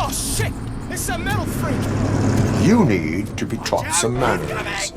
Oh shit! It's a metal freak! You need to be taught some manners.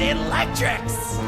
Electrics!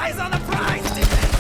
Eyes on the prize, damn it!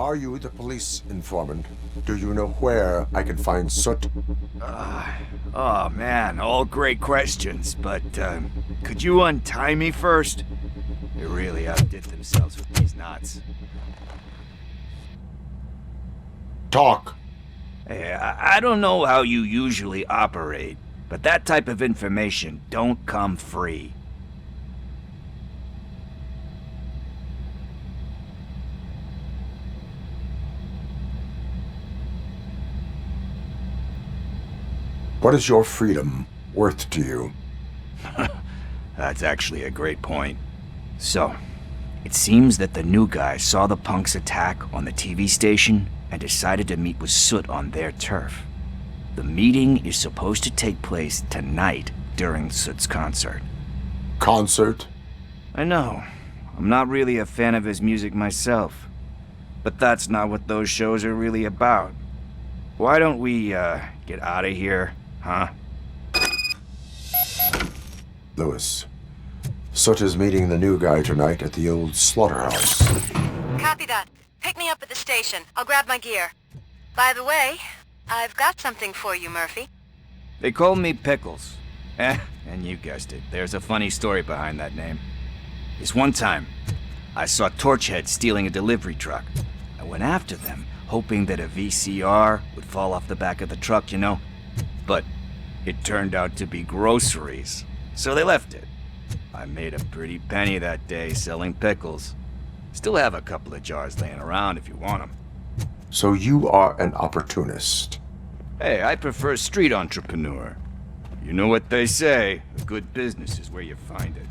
Are you the police informant? Do you know where I can find Soot? Oh man, all great questions, but could you untie me first? They really outdid themselves with these knots. Talk. Hey, I don't know how you usually operate, but that type of information don't come free. What is your freedom worth to you? That's actually a great point. So, it seems that the new guy saw the punks' attack on the TV station and decided to meet with Soot on their turf. The meeting is supposed to take place tonight during Soot's concert. Concert? I know. I'm not really a fan of his music myself. But that's not what those shows are really about. Why don't we, get out of here, huh? Lewis. Soot is meeting the new guy tonight at the old slaughterhouse. Copy that. Pick me up at the station. I'll grab my gear. By the way, I've got something for you, Murphy. They call me Pickles. And you guessed it, there's a funny story behind that name. This one time, I saw Torchhead stealing a delivery truck. I went after them, hoping that a VCR would fall off the back of the truck, you know? But it turned out to be groceries, so they left it. I made a pretty penny that day selling pickles. Still have a couple of jars laying around if you want them. So you are an opportunist. Hey, I prefer street entrepreneur. You know what they say, a good business is where you find it.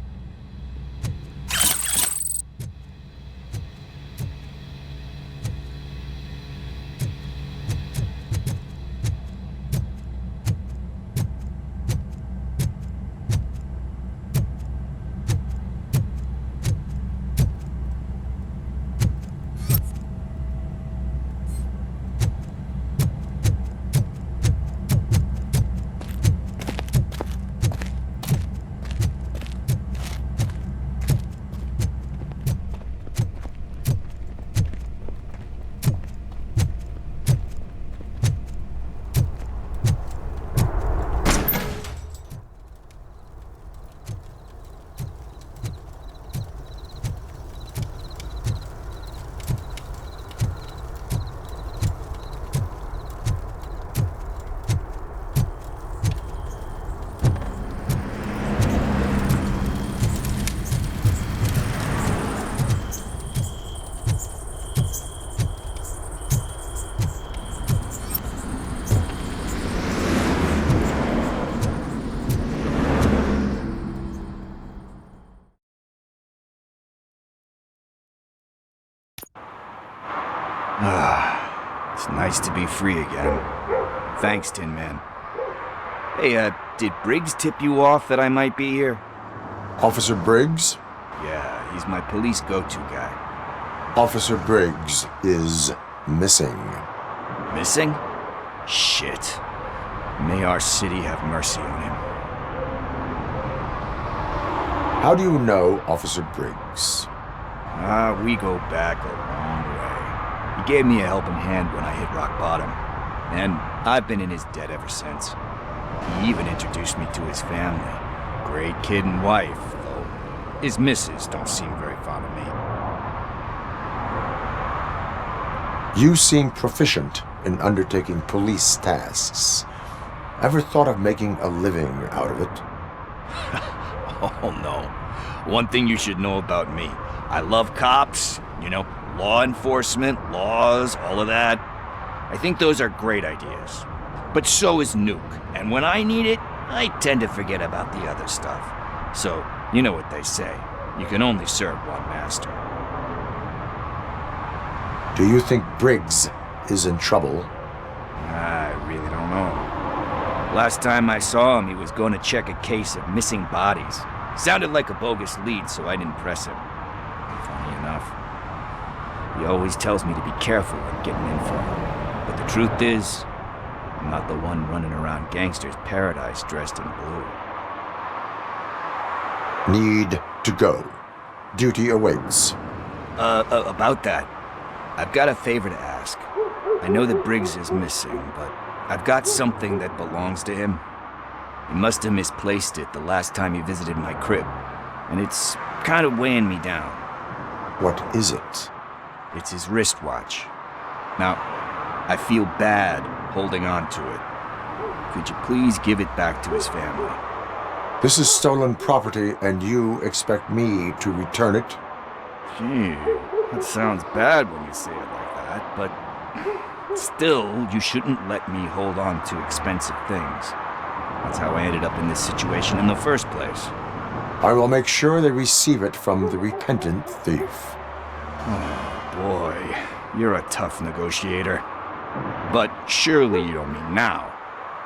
It's nice to be free again. Thanks, Tin Man. Hey, did Briggs tip you off that I might be here? Officer Briggs? Yeah, he's my police go-to guy. Officer Briggs is missing. Missing? Shit. May our city have mercy on him. How do you know Officer Briggs? We go back a long way. He gave me a helping hand when I hit rock bottom, and I've been in his debt ever since. He even introduced me to his family. Great kid and wife, though his missus don't seem very fond of me. You seem proficient in undertaking police tasks. Ever thought of making a living out of it? Oh no. One thing you should know about me. I love cops, you know, law enforcement, laws, all of that. I think those are great ideas. But so is Nuke, and when I need it, I tend to forget about the other stuff. So, you know what they say. You can only serve one master. Do you think Briggs is in trouble? I really don't know. Last time I saw him, he was going to check a case of missing bodies. Sounded like a bogus lead, so I didn't press him. Funny enough. He always tells me to be careful when getting info. But the truth is, I'm not the one running around gangsters' paradise dressed in blue. Need to go. Duty awaits. About that. I've got a favor to ask. I know that Briggs is missing, but I've got something that belongs to him. He must have misplaced it the last time he visited my crib, and it's kind of weighing me down. What is it? It's his wristwatch. Now, I feel bad holding on to it. Could you please give it back to his family? This is stolen property, and you expect me to return it? Gee, that sounds bad when you say it like that, but still, you shouldn't let me hold on to expensive things. That's how I ended up in this situation in the first place. I will make sure they receive it from the repentant thief. Oh, boy. You're a tough negotiator. But surely you don't mean now.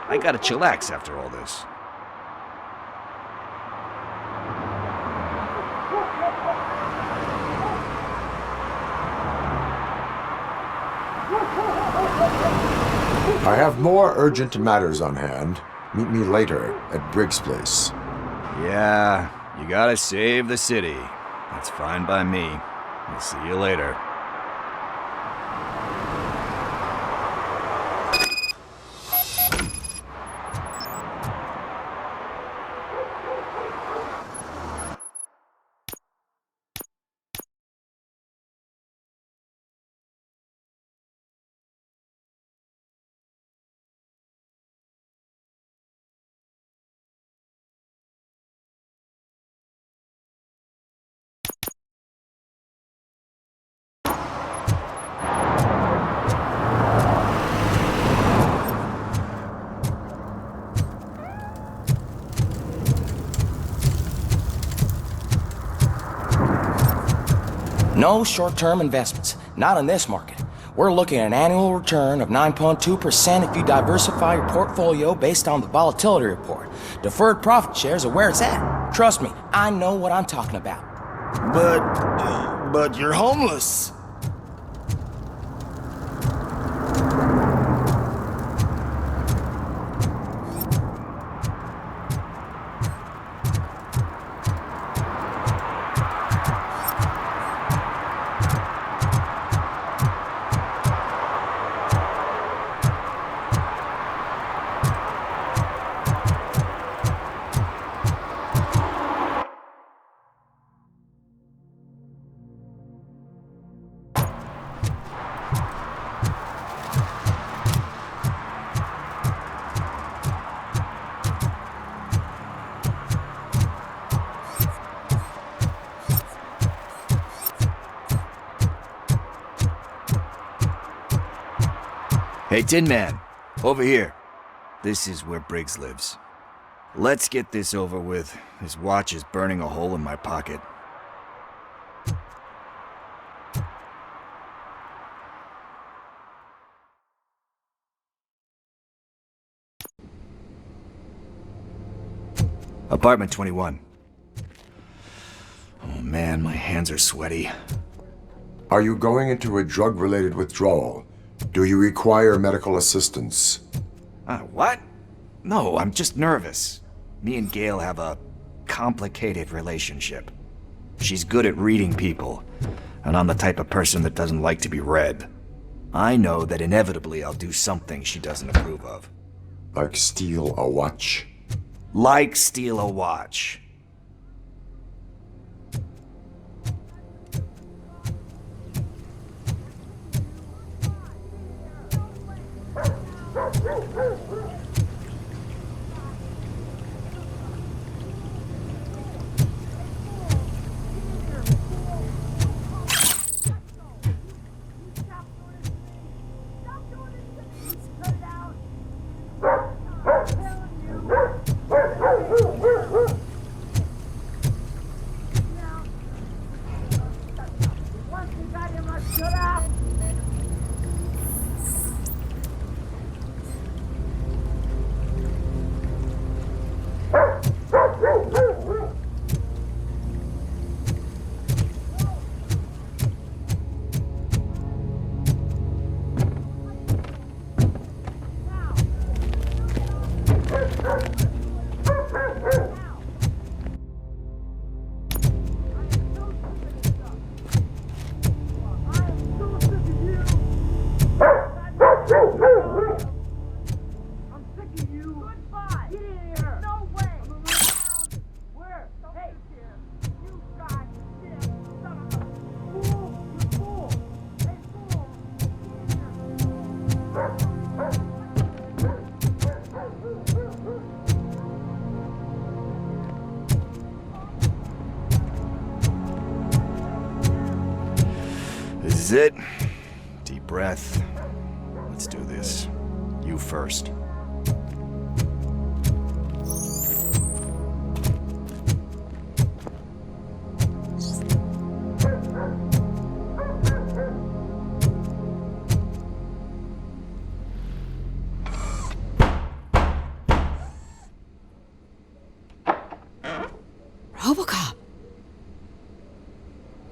I gotta chillax after all this. I have more urgent matters on hand. Meet me later at Briggs' place. Yeah, you gotta save the city. That's fine by me. I'll see you later. No short-term investments, not in this market. We're looking at an annual return of 9.2% if you diversify your portfolio based on the volatility report. Deferred profit shares are where it's at. Trust me, I know what I'm talking about. But you're homeless. Hey, Tin Man, over here. This is where Briggs lives. Let's get this over with. His watch is burning a hole in my pocket. Apartment 21. Oh man, my hands are sweaty. Are you going into a drug-related withdrawal? Do you require medical assistance? What? No, I'm just nervous. Me and Gail have a complicated relationship. She's good at reading people, and I'm the type of person that doesn't like to be read. I know that inevitably I'll do something she doesn't approve of. Like steal a watch? Like steal a watch. is it. Deep breath. Let's do this. You first. RoboCop!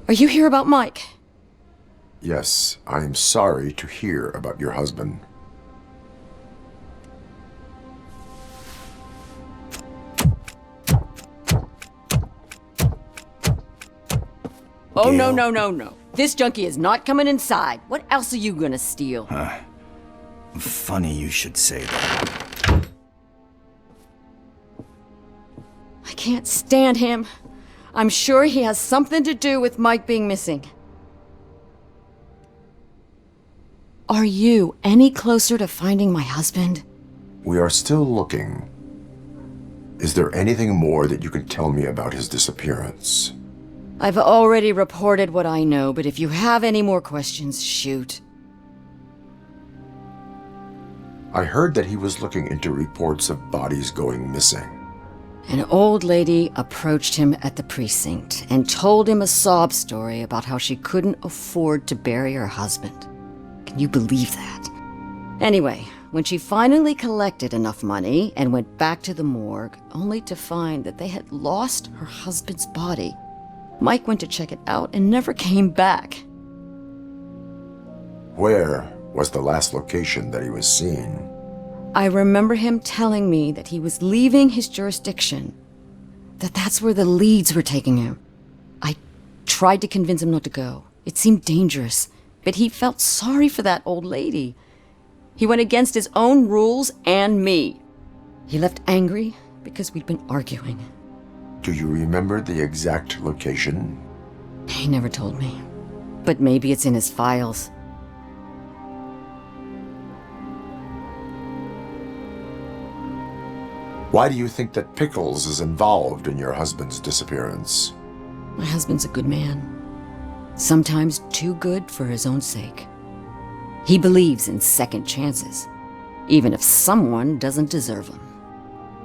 Are you here about Mike? Yes, I am sorry to hear about your husband. Oh, Gail. no. This junkie is not coming inside. What else are you gonna steal? Funny you should say that. I can't stand him. I'm sure he has something to do with Mike being missing. Are you any closer to finding my husband? We are still looking. Is there anything more that you can tell me about his disappearance? I've already reported what I know, but if you have any more questions, shoot. I heard that he was looking into reports of bodies going missing. An old lady approached him at the precinct and told him a sob story about how she couldn't afford to bury her husband. Can you believe that? Anyway, when she finally collected enough money and went back to the morgue, only to find that they had lost her husband's body, Mike went to check it out and never came back. Where was the last location that he was seen? I remember him telling me that he was leaving his jurisdiction, that's where the leads were taking him. I tried to convince him not to go. It seemed dangerous, but he felt sorry for that old lady. He went against his own rules and me. He left angry because we'd been arguing. Do you remember the exact location? He never told me, but maybe it's in his files. Why do you think that Pickles is involved in your husband's disappearance? My husband's a good man. Sometimes too good for his own sake. He believes in second chances, even if someone doesn't deserve them.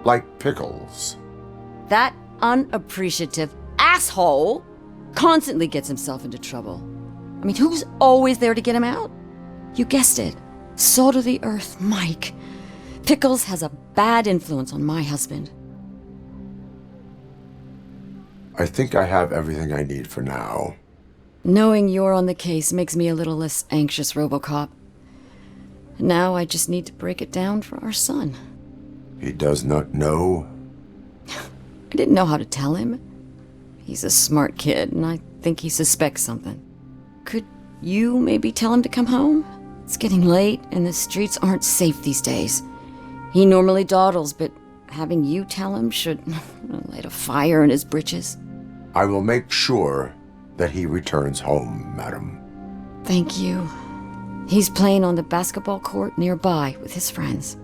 Like Pickles. That unappreciative asshole constantly gets himself into trouble. I mean, who's always there to get him out? You guessed it. Salt of the earth, Mike. Pickles has a bad influence on my husband. I think I have everything I need for now. Knowing you're on the case makes me a little less anxious, RoboCop. Now I just need to break it down for our son. He does not know? I didn't know how to tell him. He's a smart kid, and I think he suspects something. Could you maybe tell him to come home? It's getting late, and the streets aren't safe these days. He normally dawdles, but having you tell him should light a fire in his britches. I will make sure that he returns home, madam. Thank you. He's playing on the basketball court nearby with his friends.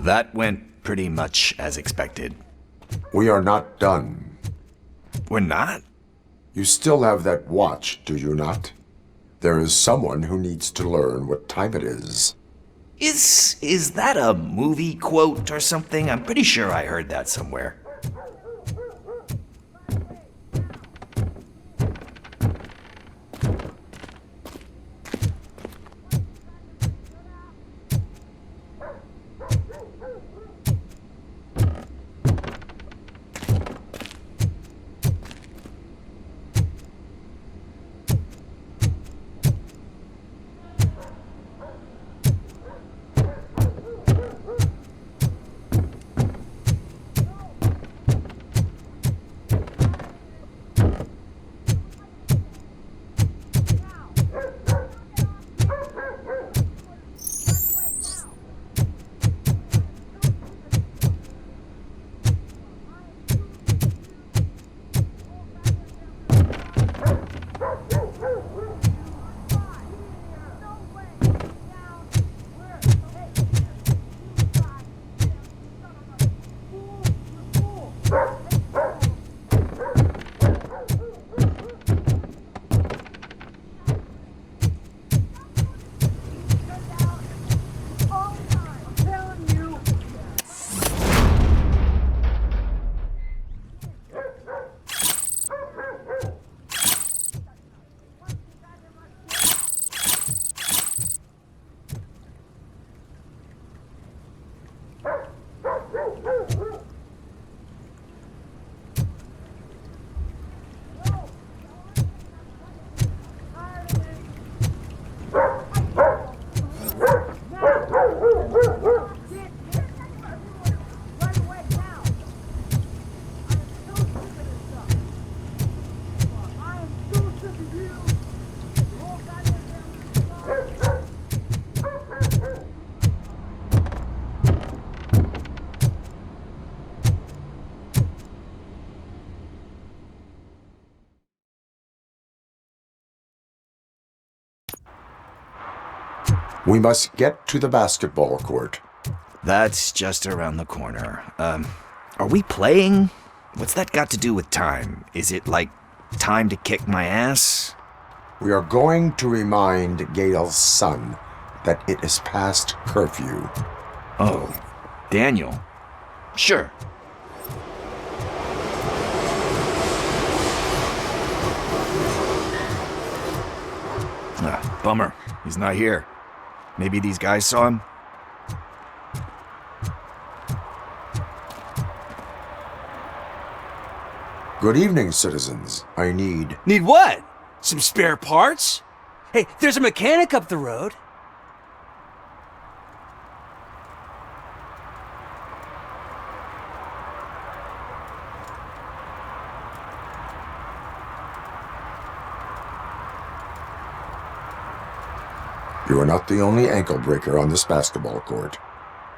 That went pretty much as expected. We are not done. We're not? You still have that watch, do you not? There is someone who needs to learn what time it is. Is that a movie quote or something? I'm pretty sure I heard that somewhere. We must get to the basketball court. That's just around the corner. Are we playing? What's that got to do with time? Is it like time to kick my ass? We are going to remind Gail's son that it is past curfew. Oh, Daniel. Sure. Bummer. He's not here. Maybe these guys saw him? Good evening, citizens. I need... Need what? Some spare parts? Hey, there's a mechanic up the road. You are not the only ankle breaker on this basketball court.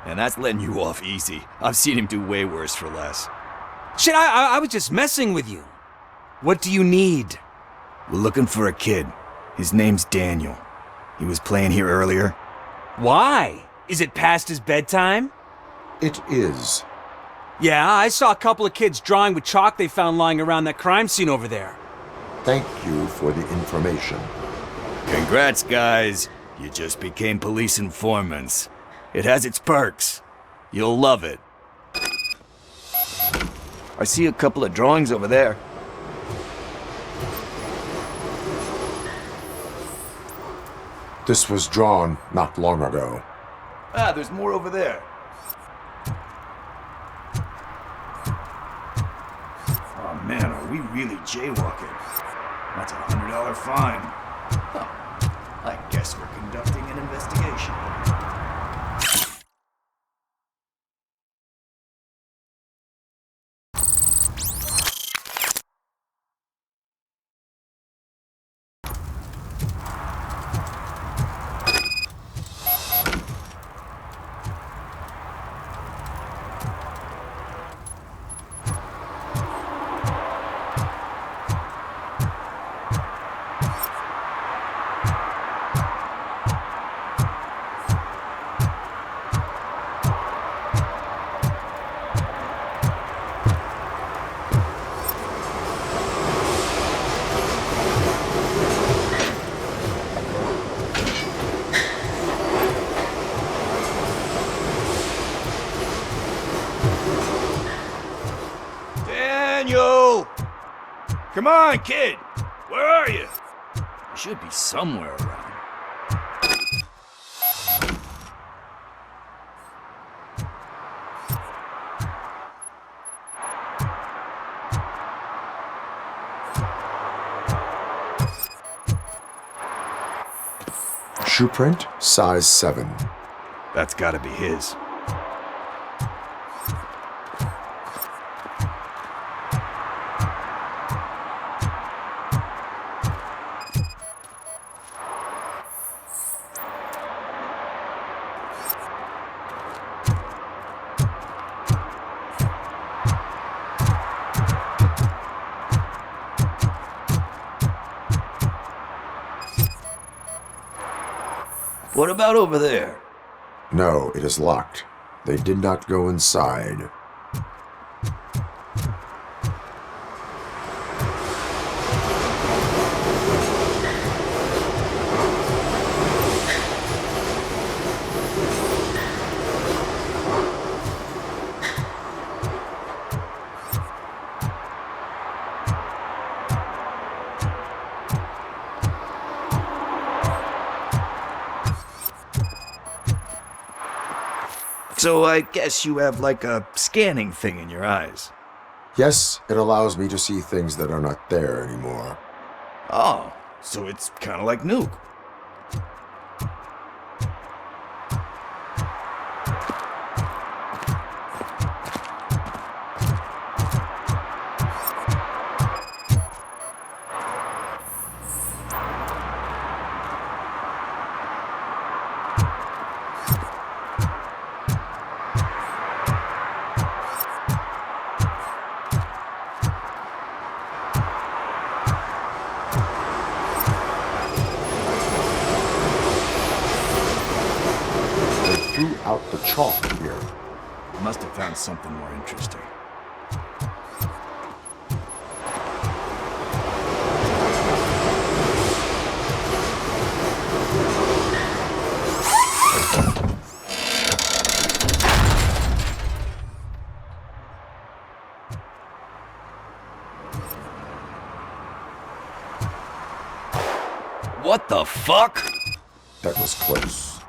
And that's letting you off easy. I've seen him do way worse for less. Shit, I was just messing with you. What do you need? We're looking for a kid. His name's Daniel. He was playing here earlier. Why? Is it past his bedtime? It is. Yeah, I saw a couple of kids drawing with chalk they found lying around that crime scene over there. Thank you for the information. Congrats, guys. You just became police informants. It has its perks. You'll love it. I see a couple of drawings over there. This was drawn not long ago. Ah, there's more over there. Oh man, are we really jaywalking? That's a $100 fine. Huh. I guess we're conducting an investigation. Daniel! Come on, kid! Where are you? You should be somewhere around. Shoe print, size 7. That's gotta be his. What about over there? No, it is locked. They did not go inside. So I guess you have like a scanning thing in your eyes. Yes, it allows me to see things that are not there anymore. Oh, so it's kind of like Nuke. Threw out the chalk here. Must have found something more interesting. What the fuck? That was close.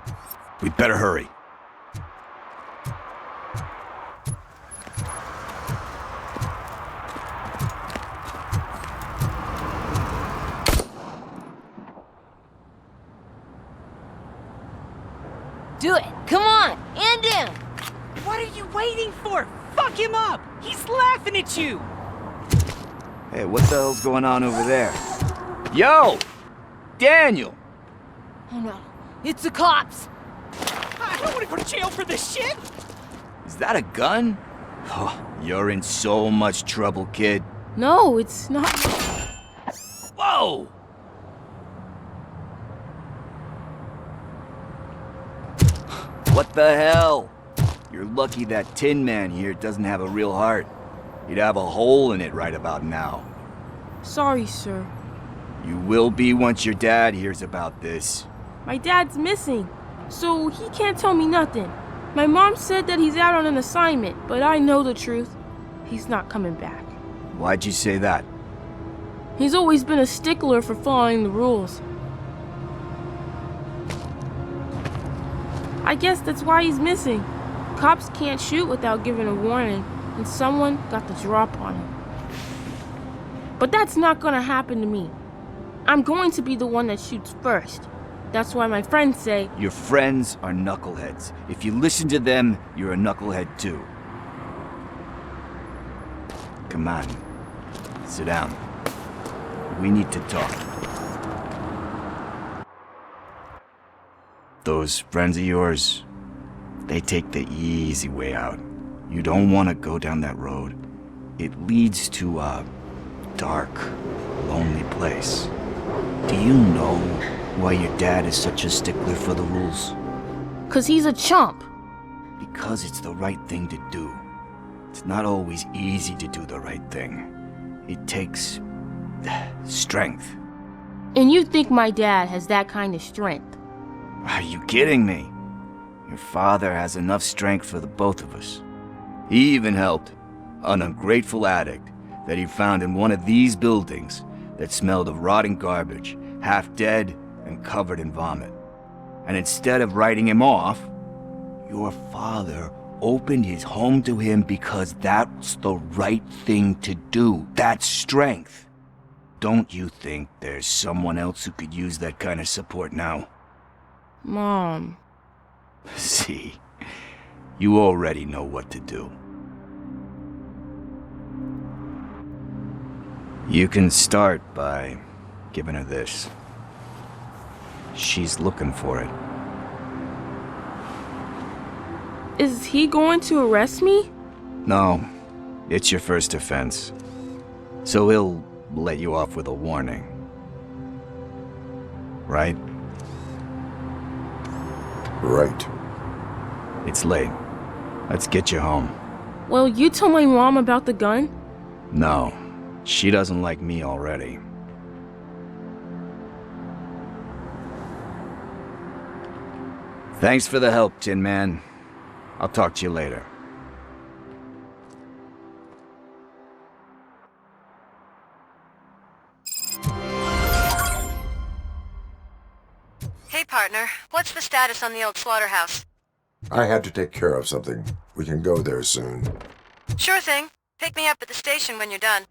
We'd better hurry. Do it! Come on! And him! What are you waiting for? Fuck him up! He's laughing at you! Hey, what the hell's going on over there? Yo! Daniel! Oh no, it's the cops! I don't want to go to jail for this shit! Is that a gun? Oh, you're in so much trouble, kid. No, it's not. Whoa! What the hell? You're lucky that Tin Man here doesn't have a real heart. He'd have a hole in it right about now. Sorry, sir. You will be once your dad hears about this. My dad's missing, so he can't tell me nothing. My mom said that he's out on an assignment, but I know the truth. He's not coming back. Why'd you say that? He's always been a stickler for following the rules. I guess that's why he's missing. Cops can't shoot without giving a warning, and someone got the drop on him. But that's not gonna happen to me. I'm going to be the one that shoots first. That's why my friends say... Your friends are knuckleheads. If you listen to them, you're a knucklehead too. Come on. Sit down. We need to talk. Those friends of yours, they take the easy way out. You don't want to go down that road. It leads to a dark, lonely place. Do you know why your dad is such a stickler for the rules? 'Cause he's a chump. Because it's the right thing to do. It's not always easy to do the right thing. It takes strength. And you think my dad has that kind of strength? Are you kidding me? Your father has enough strength for the both of us. He even helped. An ungrateful addict that he found in one of these buildings that smelled of rotting garbage, half dead and covered in vomit. And instead of writing him off, your father opened his home to him because that's the right thing to do. That's strength. Don't you think there's someone else who could use that kind of support now? Mom. See, you already know what to do. You can start by giving her this. She's looking for it. Is he going to arrest me? No, it's your first offense. So he'll let you off with a warning. Right? Right. It's late. Let's get you home. Well, you told my mom about the gun? No, she doesn't like me already. Thanks for the help, Tin Man. I'll talk to you later. Hey, partner. What's the status on the old slaughterhouse? I had to take care of something. We can go there soon. Sure thing. Pick me up at the station when you're done.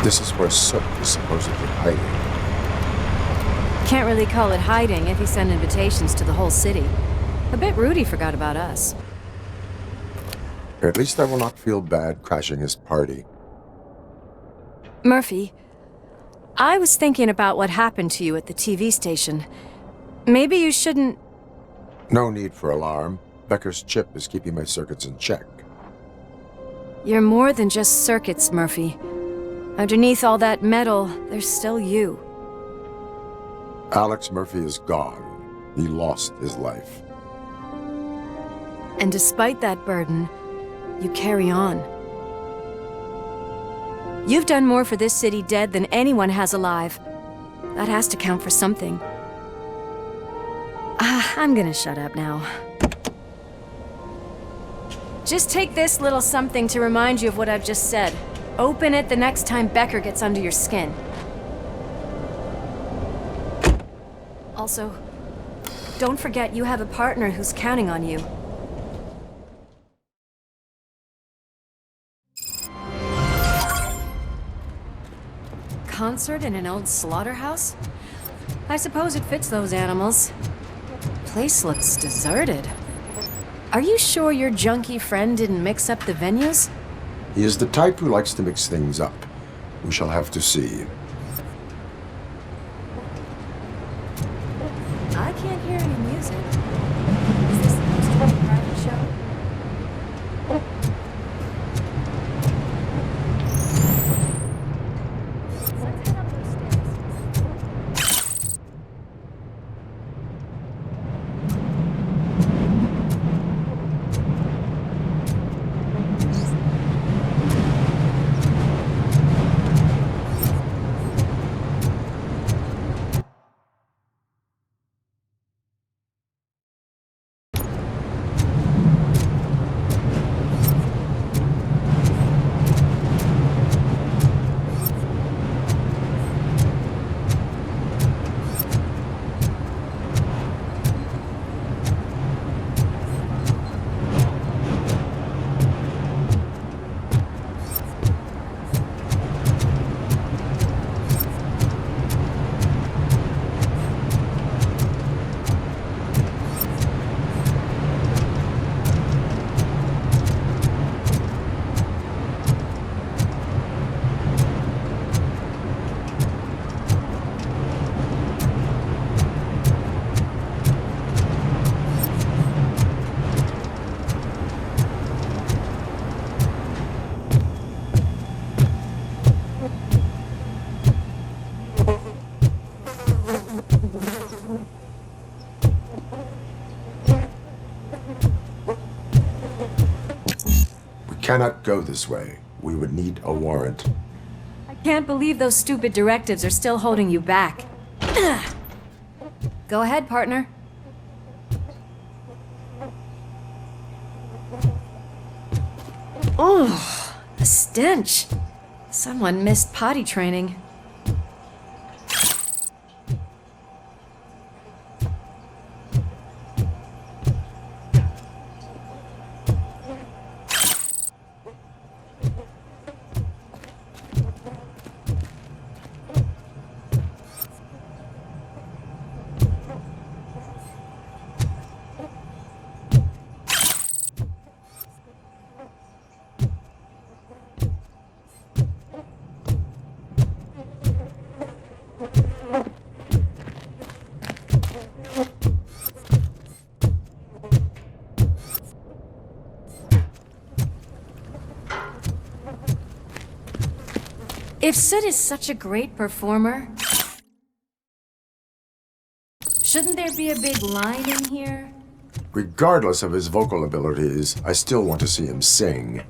This is where Sook is supposedly hiding. Can't really call it hiding if he sent invitations to the whole city. A bit rude he forgot about us. At least I will not feel bad crashing his party. Murphy, I was thinking about what happened to you at the TV station. Maybe you shouldn't... No need for alarm. Becker's chip is keeping my circuits in check. You're more than just circuits, Murphy. Underneath all that metal, there's still you. Alex Murphy is gone. He lost his life. And despite that burden, you carry on. You've done more for this city dead than anyone has alive. That has to count for something. I'm gonna shut up now. Just take this little something to remind you of what I've just said. Open it the next time Becker gets under your skin. Also, don't forget you have a partner who's counting on you. Concert in an old slaughterhouse? I suppose it fits those animals. Place looks deserted. Are you sure your junkie friend didn't mix up the venues? He is the type who likes to mix things up. We shall have to see. I can't hear any music. Is this supposed to be a private show? Let's head up those stairs. cannot go this way. We would need a warrant. I can't believe those stupid directives are still holding you back. Go ahead, partner. Oh, the stench. Someone missed potty training. If Sid is such a great performer, shouldn't there be a big line in here? Regardless of his vocal abilities, I still want to see him sing.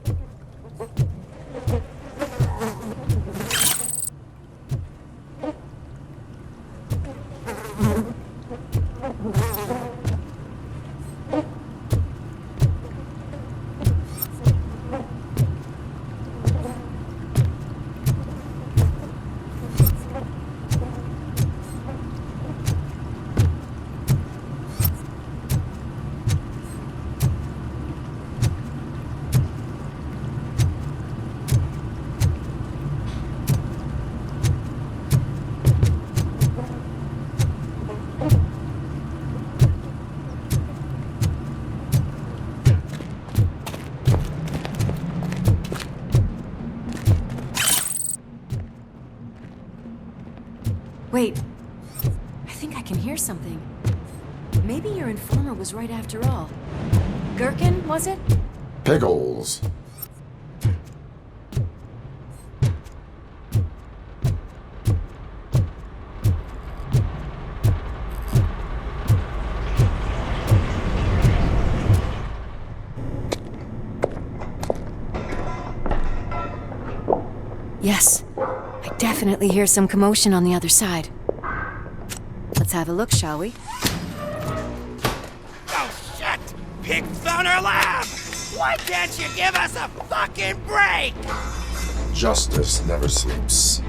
Wait, I think I can hear something. Maybe your informer was right after all. Gherkin, was it? Pickles. Yes. I definitely hear some commotion on the other side. Let's have a look, shall we? Oh, shit! Pig found our lab! Why can't you give us a fucking break? Justice never sleeps.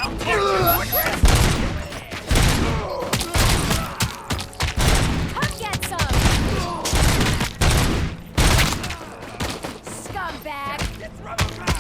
I'll tear you with this! Come get some! Scumbag! It's RoboCop!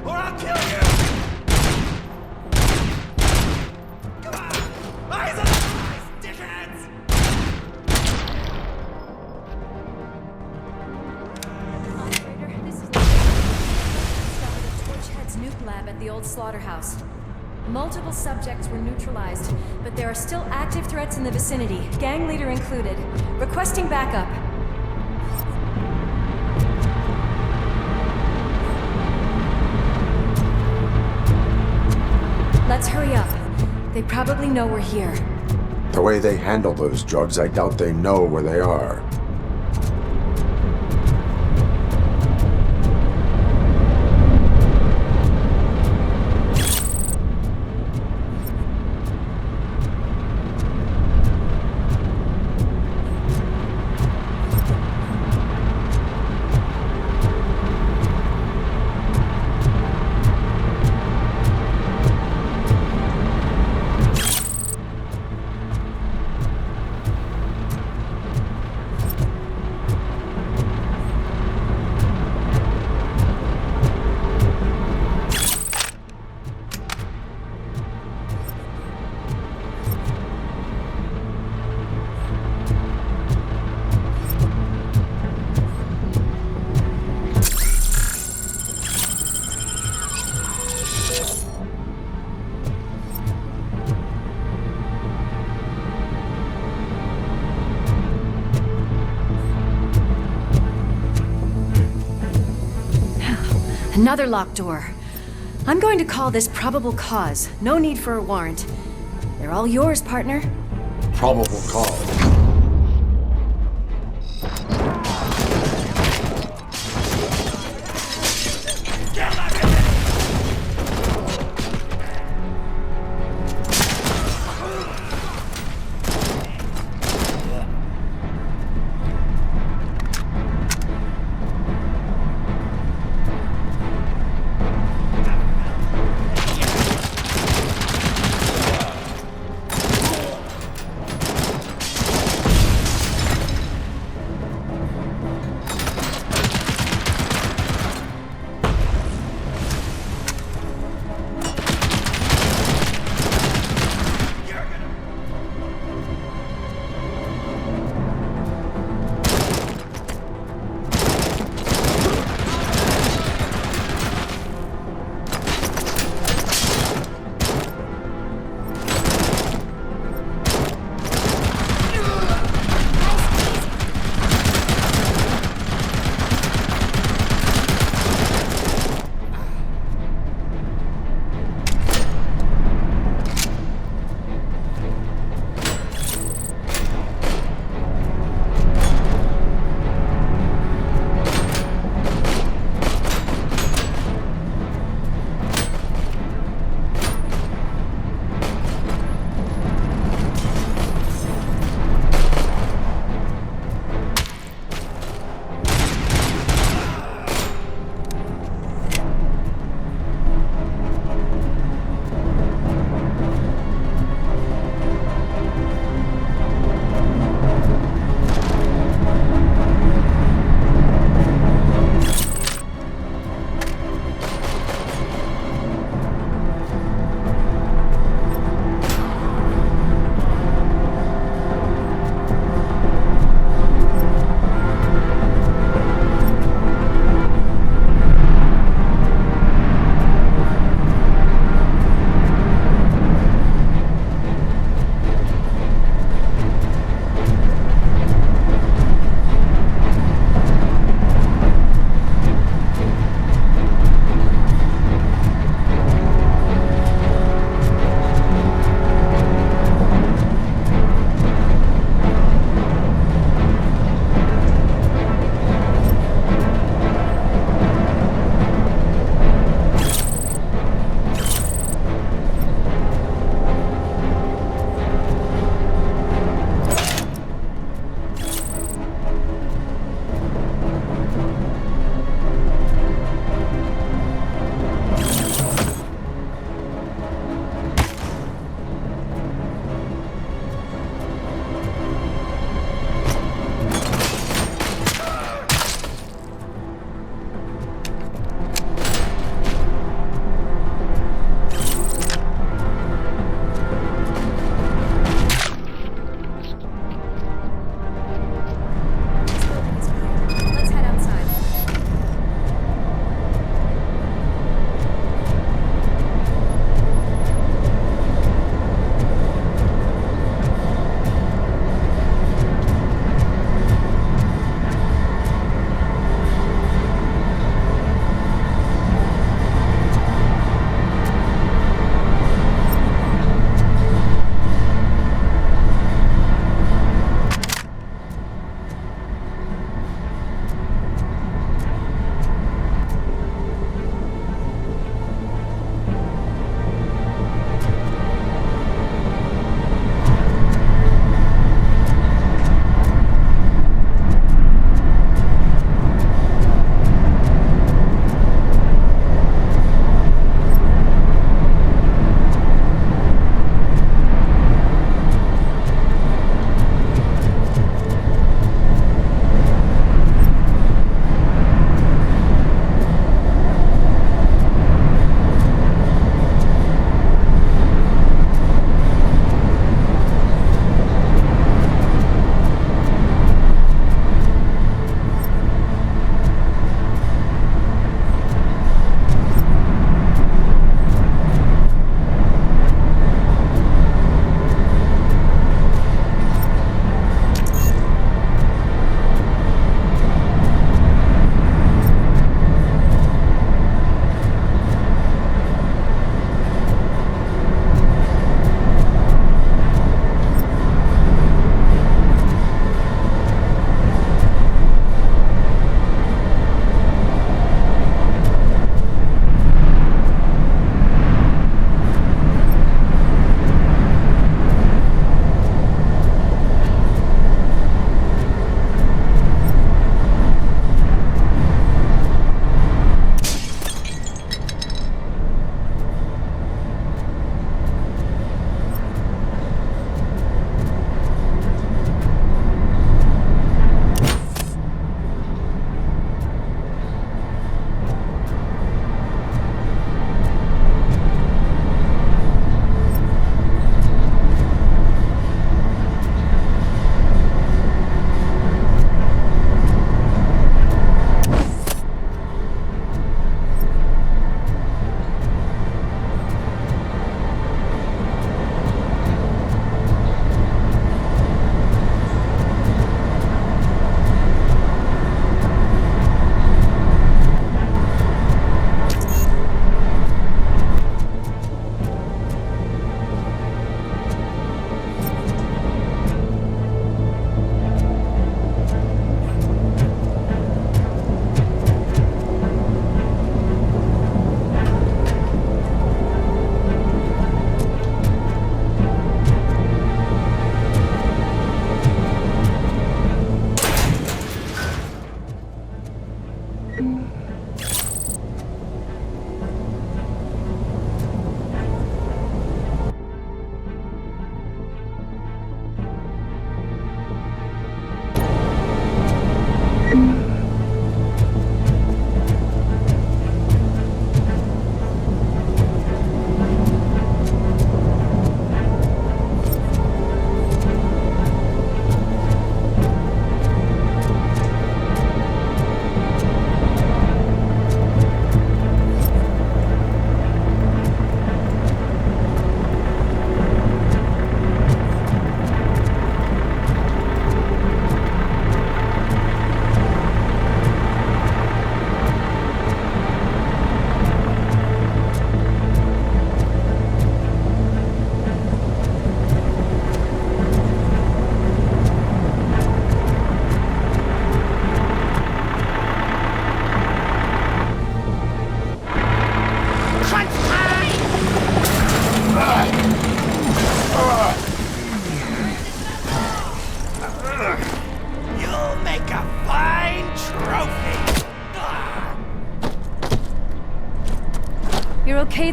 Or I'll kill you! Come on! Eyes on the prize, dickheads! Operator, this is discovered a Torchhead's nuke lab at the old slaughterhouse. Multiple subjects were neutralized, but there are still active threats in the vicinity, gang leader included. Requesting backup. Let's hurry up. They probably know we're here. The way they handle those drugs, I doubt they know where they are. Another locked door. I'm going to call this probable cause. No need for a warrant. They're all yours, partner. Probable cause.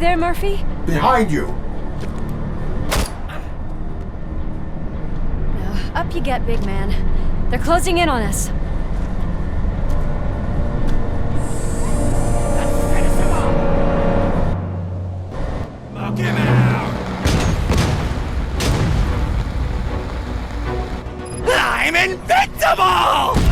there, Murphy? Behind you! Up you get, big man. They're closing in on us. Knock him out! I'm invincible!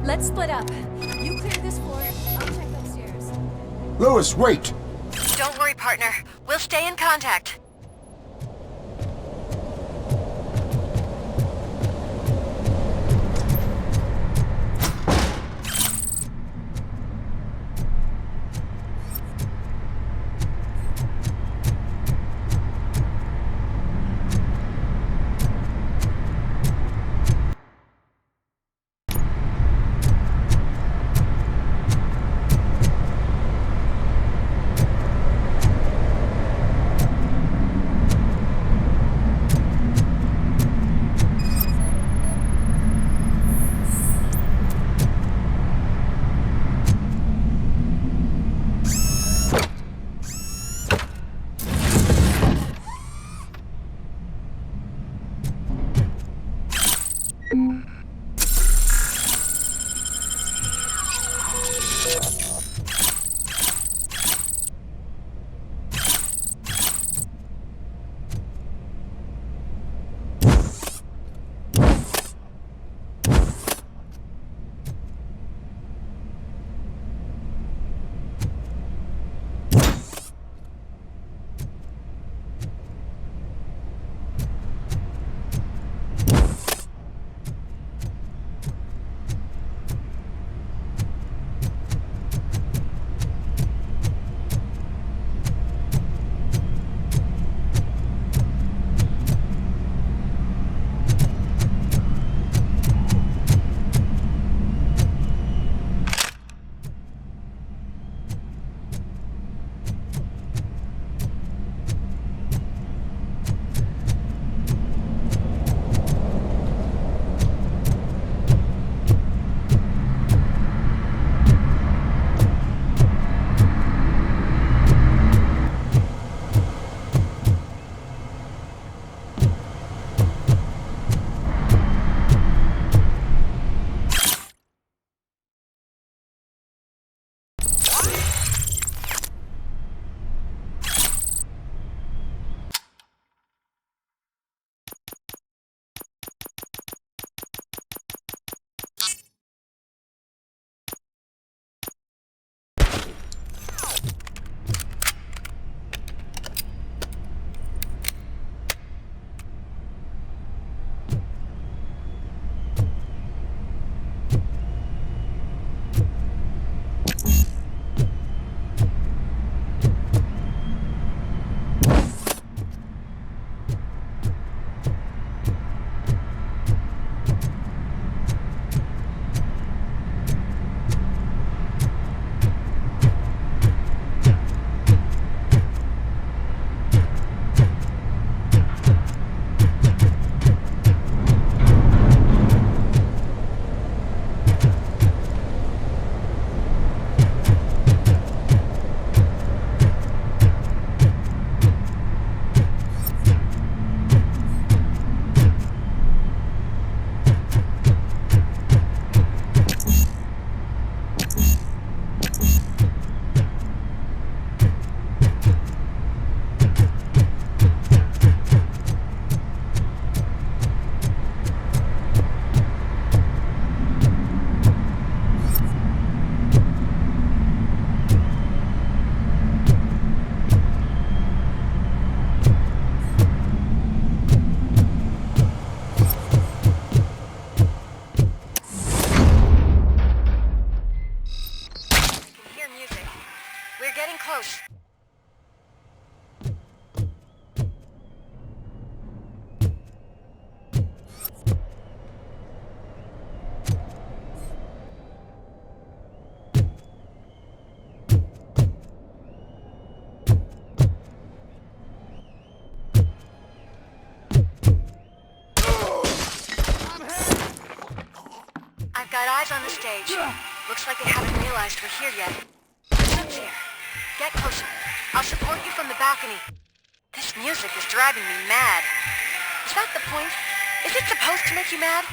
Let's split up. You clear this floor, I'll check upstairs. Lewis, wait! Don't worry, partner. We'll stay in contact. Got eyes on the stage. Looks like they haven't realized we're here yet. What's here? Get closer. I'll support you from the balcony. This music is driving me mad. Is that the point? Is it supposed to make you mad?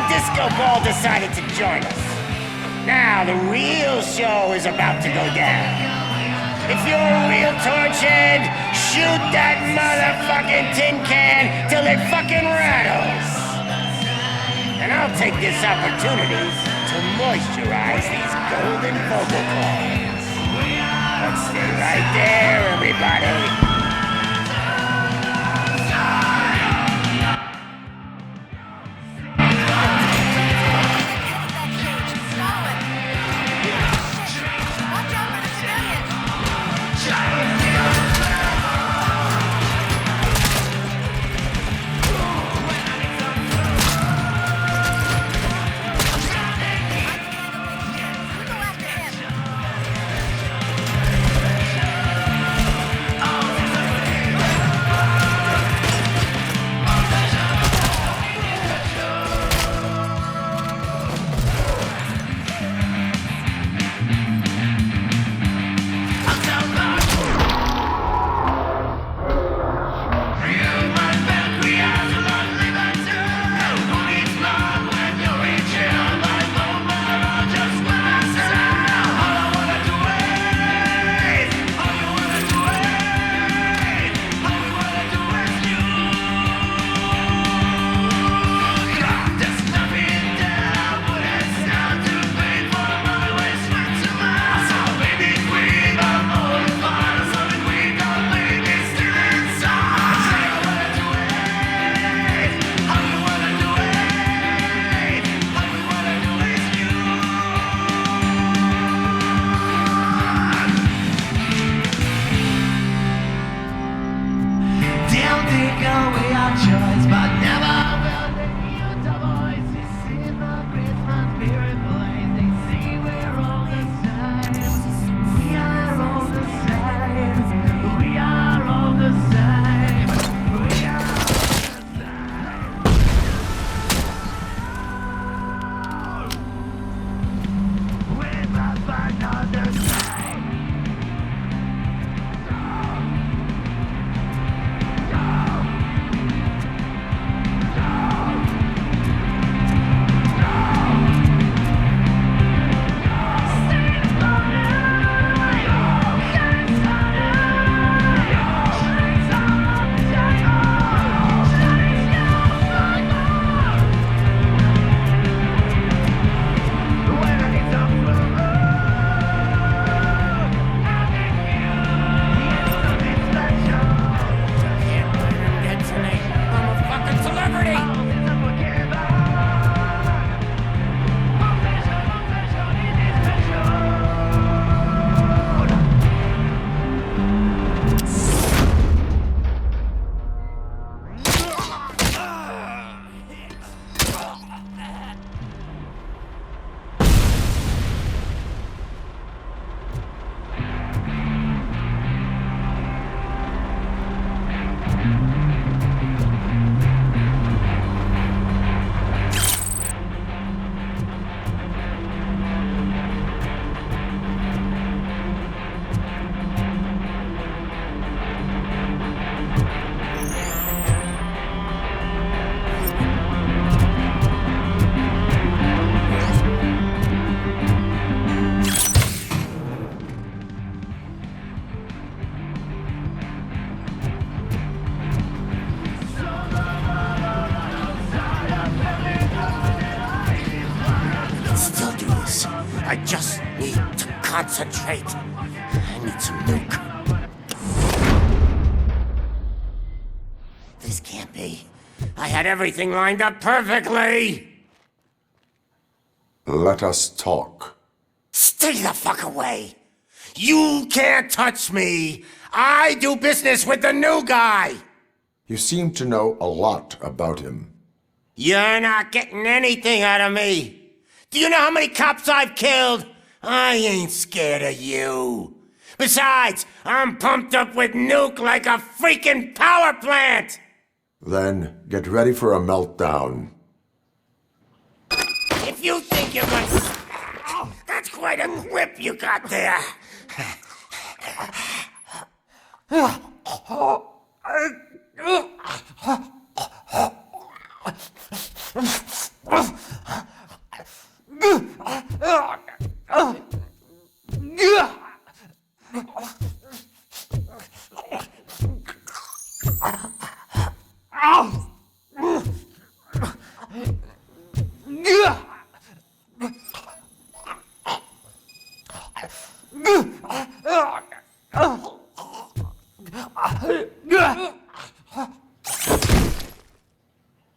disco ball decided to join us. Now the real show is about to go down. If you're a real torchhead, shoot that motherfucking tin can till it fucking rattles. And I'll take this opportunity to moisturize these golden vocal cords. But stay right there, everybody. Oh! things. I just need to concentrate. I need some nuke. This can't be. I had everything lined up perfectly! Let us talk. Stay the fuck away! You can't touch me! I do business with the new guy! You seem to know a lot about him. You're not getting anything out of me! Do you know how many cops I've killed? I ain't scared of you. Besides, I'm pumped up with nuke like a freaking power plant! Then get ready for a meltdown. If you think you're going to... That's quite a grip you got there.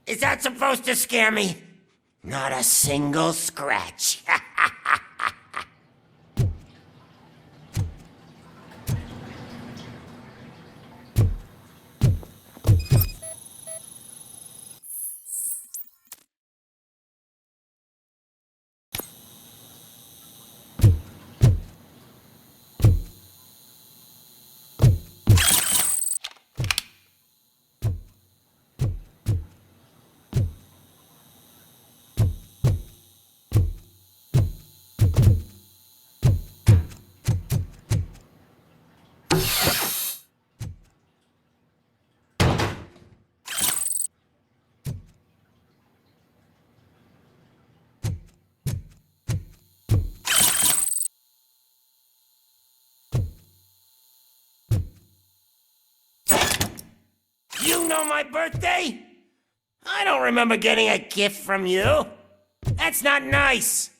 Is that supposed to scare me? Not a single scratch. You know my birthday? I don't remember getting a gift from you. That's not nice.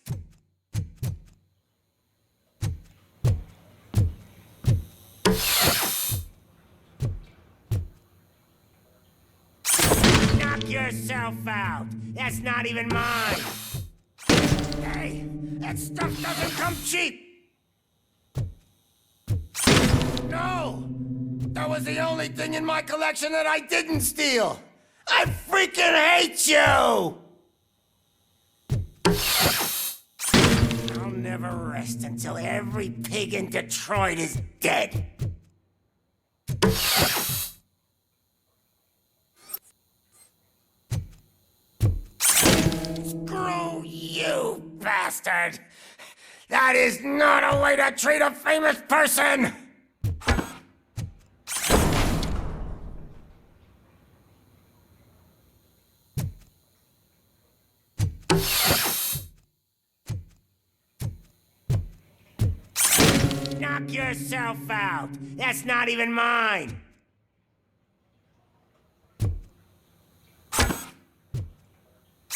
Knock yourself out. That's not even mine. Hey, that stuff doesn't come cheap. No! That was the only thing in my collection that I didn't steal! I freaking hate you! I'll never rest until every pig in Detroit is dead. Screw you, bastard! That is not a way to treat a famous person! Knock yourself out. That's not even mine.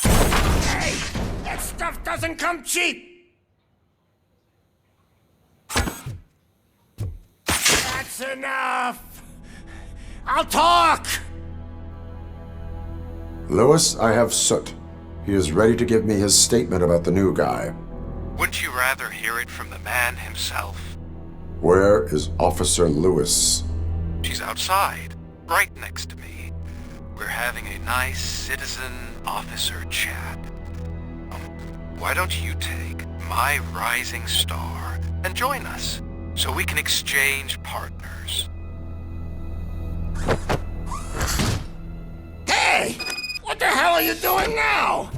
Hey, that stuff doesn't come cheap. That's enough. I'll talk. Lewis, I have Soot. He is ready to give me his statement about the new guy. Wouldn't you rather hear it from the man himself? Where is Officer Lewis? She's outside, right next to me. We're having a nice citizen-officer chat. Why don't you take my rising star and join us, so we can exchange partners? Hey! What the hell are you doing now?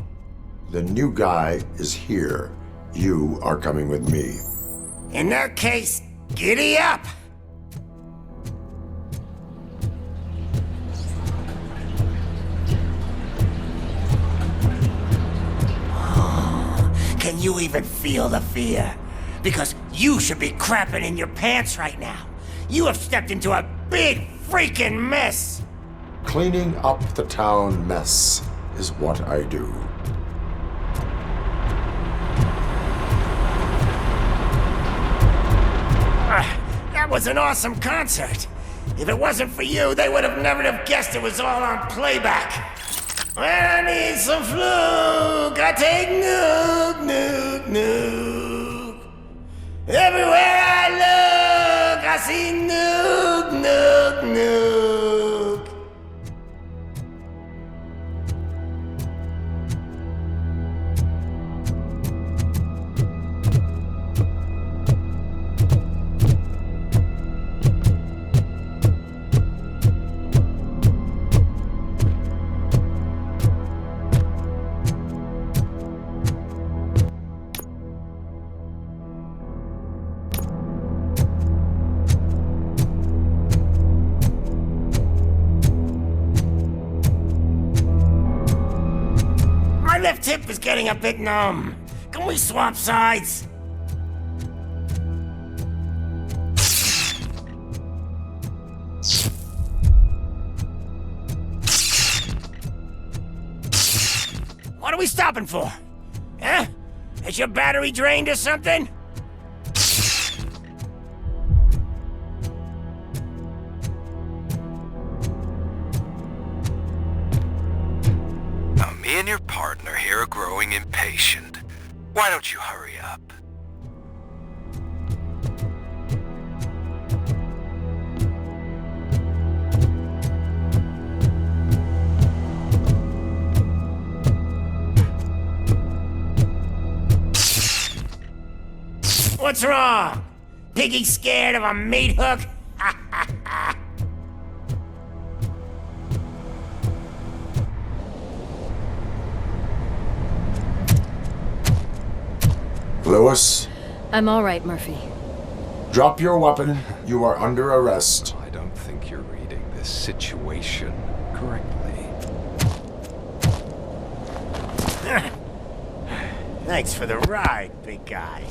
The new guy is here. You are coming with me. In that case, giddy up! Can you even feel the fear? Because you should be crapping in your pants right now. You have stepped into a big freaking mess! Cleaning up the town mess is what I do. was an awesome concert. If it wasn't for you, they would have never have guessed it was all on playback. When I need some fluke, I take nuke, nuke, nuke. Everywhere I look, I see nuke, nuke, nuke. My left hip is getting a bit numb. Can we swap sides? What are we stopping for? Huh? Is your battery drained or something? Now, me and your partner here are growing impatient. Why don't you hurry up? What's wrong? Piggy scared of a meat hook? Lewis, I'm all right, Murphy. drop your weapon. You are under arrest. I don't think you're reading this situation correctly. Thanks for the ride, big guy.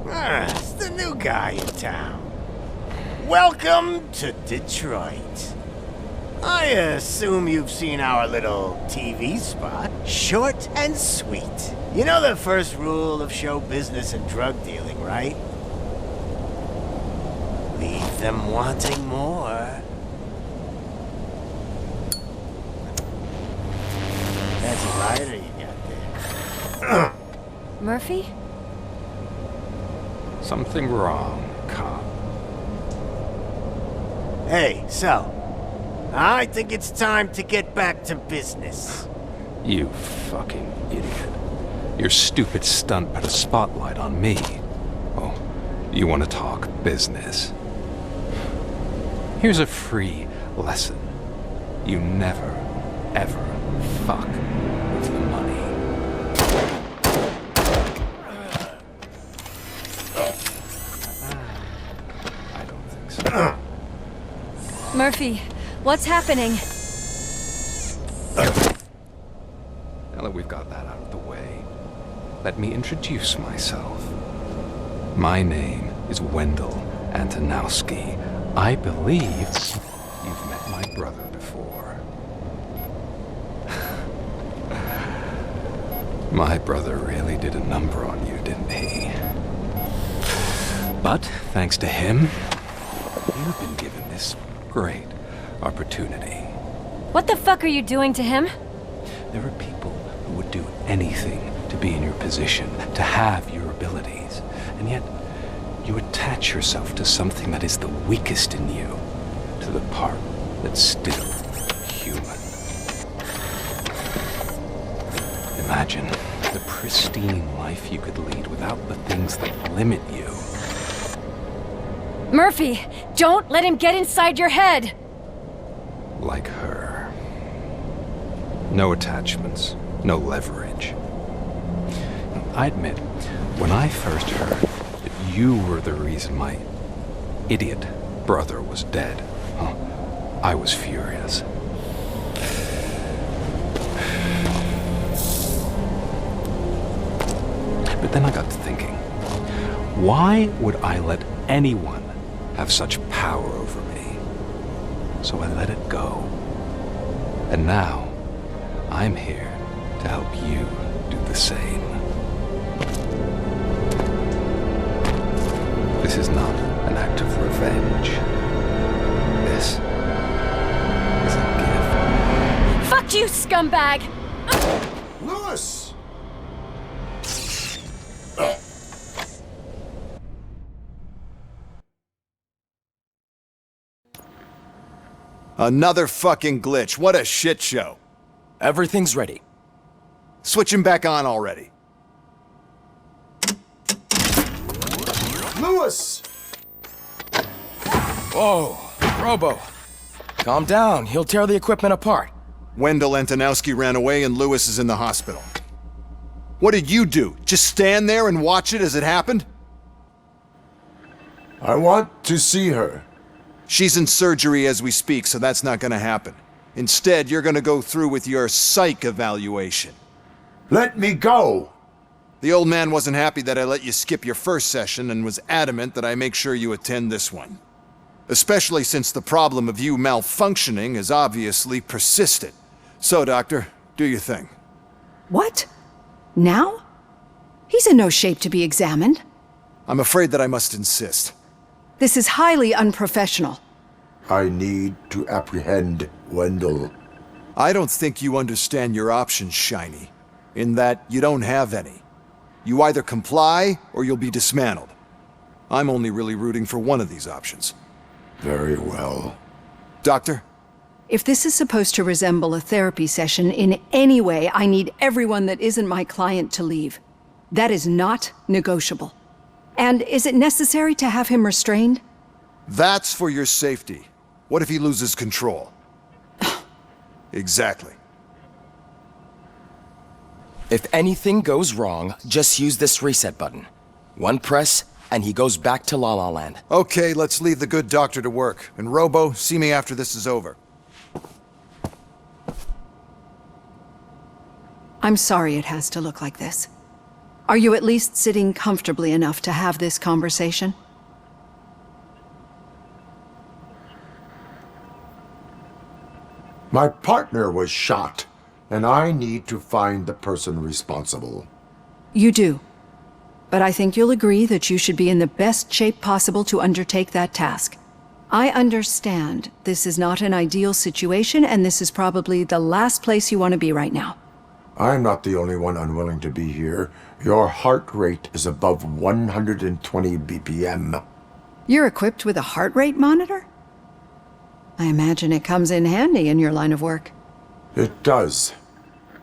It's the new guy in town. Welcome to Detroit. I assume you've seen our little TV spot. Short and sweet. You know the first rule of show business and drug dealing, right? Leave them wanting more. That's a lighter you got there. Murphy? Something wrong, cop. Hey, so, I think it's time to get back to business. You fucking idiot. Your stupid stunt put a spotlight on me. Oh, you want to talk business? Here's a free lesson. You never, ever fuck with the money. I don't think so. Murphy, what's happening? Now that we've got that out of the way, let me introduce myself. My name is Wendell Antonowski. I believe you've met my brother before. My brother really did a number on you, didn't he? But thanks to him, you've been given this great opportunity. What the fuck are you doing to him? There are people who would do anything to be in your position, to have your abilities, and yet you attach yourself to something that is the weakest in you, to the part that's still human. Imagine the pristine life you could lead without the things that limit you. Murphy, don't let him get inside your head! Like her. No attachments, no leverage. I admit, when I first heard that you were the reason my idiot brother was dead, I was furious. But then I got to thinking, why would I let anyone have such power over me? So I let it go. And now, I'm here to help you do the same. This is not an act of revenge. This is a gift. Fuck you, scumbag! Lewis! Another fucking glitch. What a shit show. Everything's ready. Switch him back on already. Lewis! Whoa, Robo. Calm down, he'll tear the equipment apart. Wendell Antonowski ran away and Lewis is in the hospital. What did you do? Just stand there and watch it as it happened? I want to see her. She's in surgery as we speak, so that's not gonna happen. Instead, you're gonna go through with your psych evaluation. Let me go! The old man wasn't happy that I let you skip your first session and was adamant that I make sure you attend this one. Especially since the problem of you malfunctioning has obviously persisted. So, Doctor, do your thing. What? Now? He's in no shape to be examined. I'm afraid that I must insist. This is highly unprofessional. I need to apprehend Wendell. I don't think you understand your options, Shiny. In that you don't have any. You either comply or you'll be dismantled. I'm only really rooting for one of these options. Very well. Doctor? If this is supposed to resemble a therapy session in any way, I need everyone that isn't my client to leave. That is not negotiable. And is it necessary to have him restrained? That's for your safety. What if he loses control? Exactly. If anything goes wrong, just use this reset button. One press, and he goes back to La La Land. Okay, let's leave the good doctor to work. And Robo, see me after this is over. I'm sorry it has to look like this. Are you at least sitting comfortably enough to have this conversation? My partner was shot, and I need to find the person responsible. You do. But I think you'll agree that you should be in the best shape possible to undertake that task. I understand this is not an ideal situation, and this is probably the last place you want to be right now. I'm not the only one unwilling to be here. Your heart rate is above 120 BPM. You're equipped with a heart rate monitor? I imagine it comes in handy in your line of work. It does.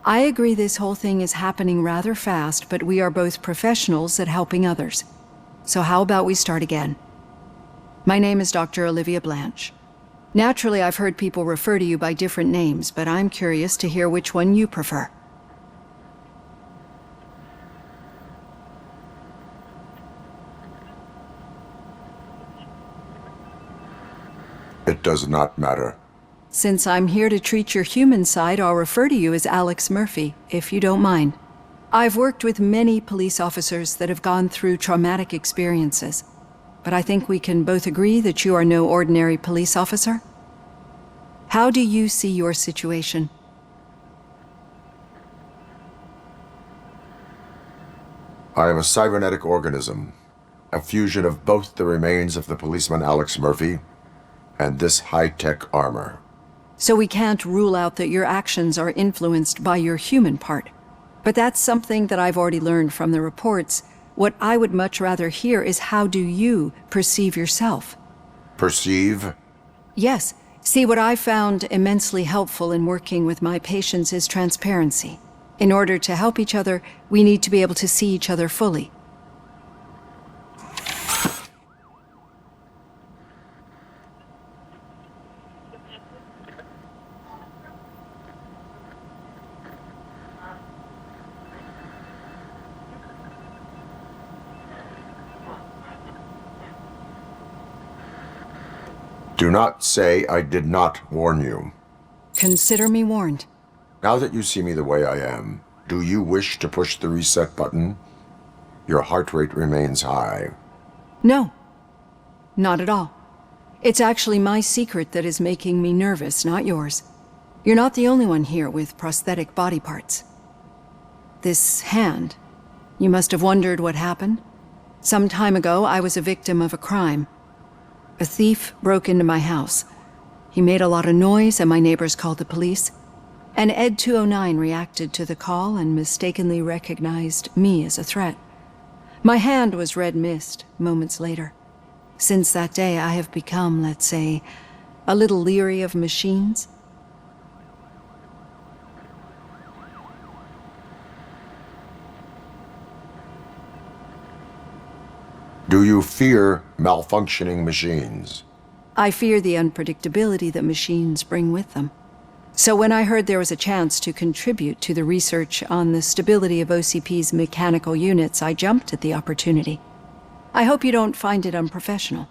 I agree this whole thing is happening rather fast, but we are both professionals at helping others. So how about we start again? My name is Dr. Olivia Blanche. Naturally, I've heard people refer to you by different names, but I'm curious to hear which one you prefer. It does not matter. Since I'm here to treat your human side, I'll refer to you as Alex Murphy, if you don't mind. I've worked with many police officers that have gone through traumatic experiences, but I think we can both agree that you are no ordinary police officer. How do you see your situation? I am a cybernetic organism, a fusion of both the remains of the policeman Alex Murphy and this high-tech armor. So we can't rule out that your actions are influenced by your human part. But that's something that I've already learned from the reports. What I would much rather hear is how do you perceive yourself? Perceive? Yes. See, what I found immensely helpful in working with my patients is transparency. In order to help each other, we need to be able to see each other fully. Do not say I did not warn you. Consider me warned. Now that you see me the way I am, do you wish to push the reset button? Your heart rate remains high. No, not at all. It's actually my secret that is making me nervous, not yours. You're not the only one here with prosthetic body parts. This hand, you must have wondered what happened. Some time ago, I was a victim of a crime. A thief broke into my house. He made a lot of noise and my neighbors called the police. And Ed 209 reacted to the call and mistakenly recognized me as a threat. My hand was red mist moments later. Since that day, I have become, let's say, a little leery of machines. Do you fear malfunctioning machines? I fear the unpredictability that machines bring with them. So when I heard there was a chance to contribute to the research on the stability of OCP's mechanical units, I jumped at the opportunity. I hope you don't find it unprofessional.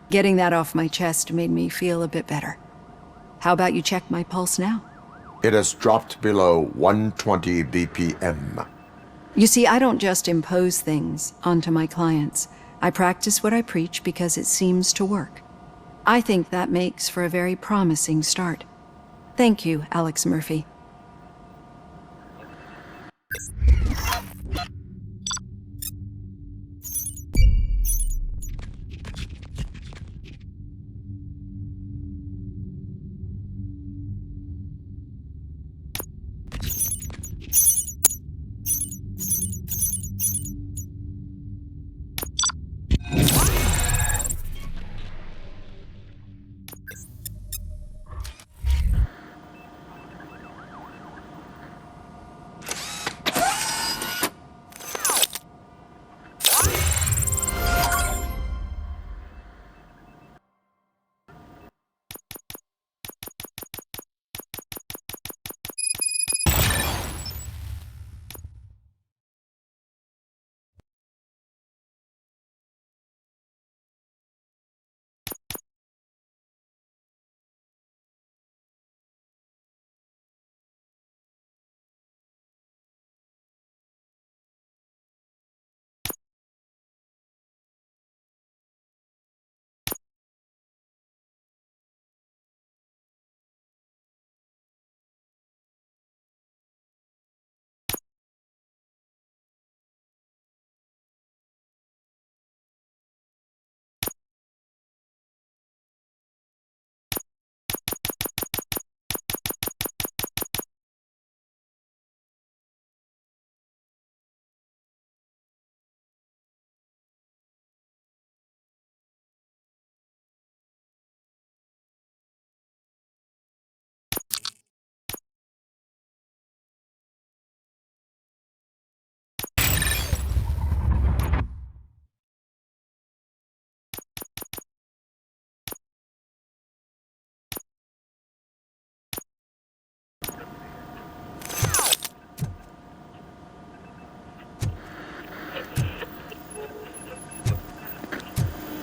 Getting that off my chest made me feel a bit better. How about you check my pulse now? It has dropped below 120 BPM. You see, I don't just impose things onto my clients. I practice what I preach because it seems to work. I think that makes for a very promising start. Thank you, Alex Murphy.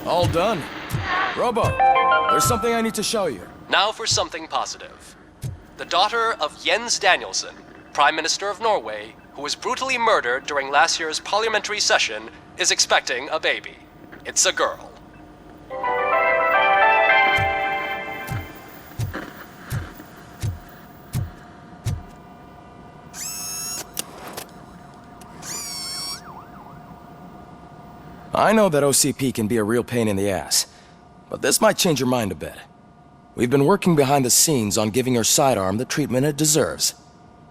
All done. Robo, there's something I need to show you. Now for something positive. The daughter of Jens Danielson, Prime Minister of Norway, who was brutally murdered during last year's parliamentary session, is expecting a baby. It's a girl. I know that OCP can be a real pain in the ass, but this might change your mind a bit. We've been working behind the scenes on giving her sidearm the treatment it deserves.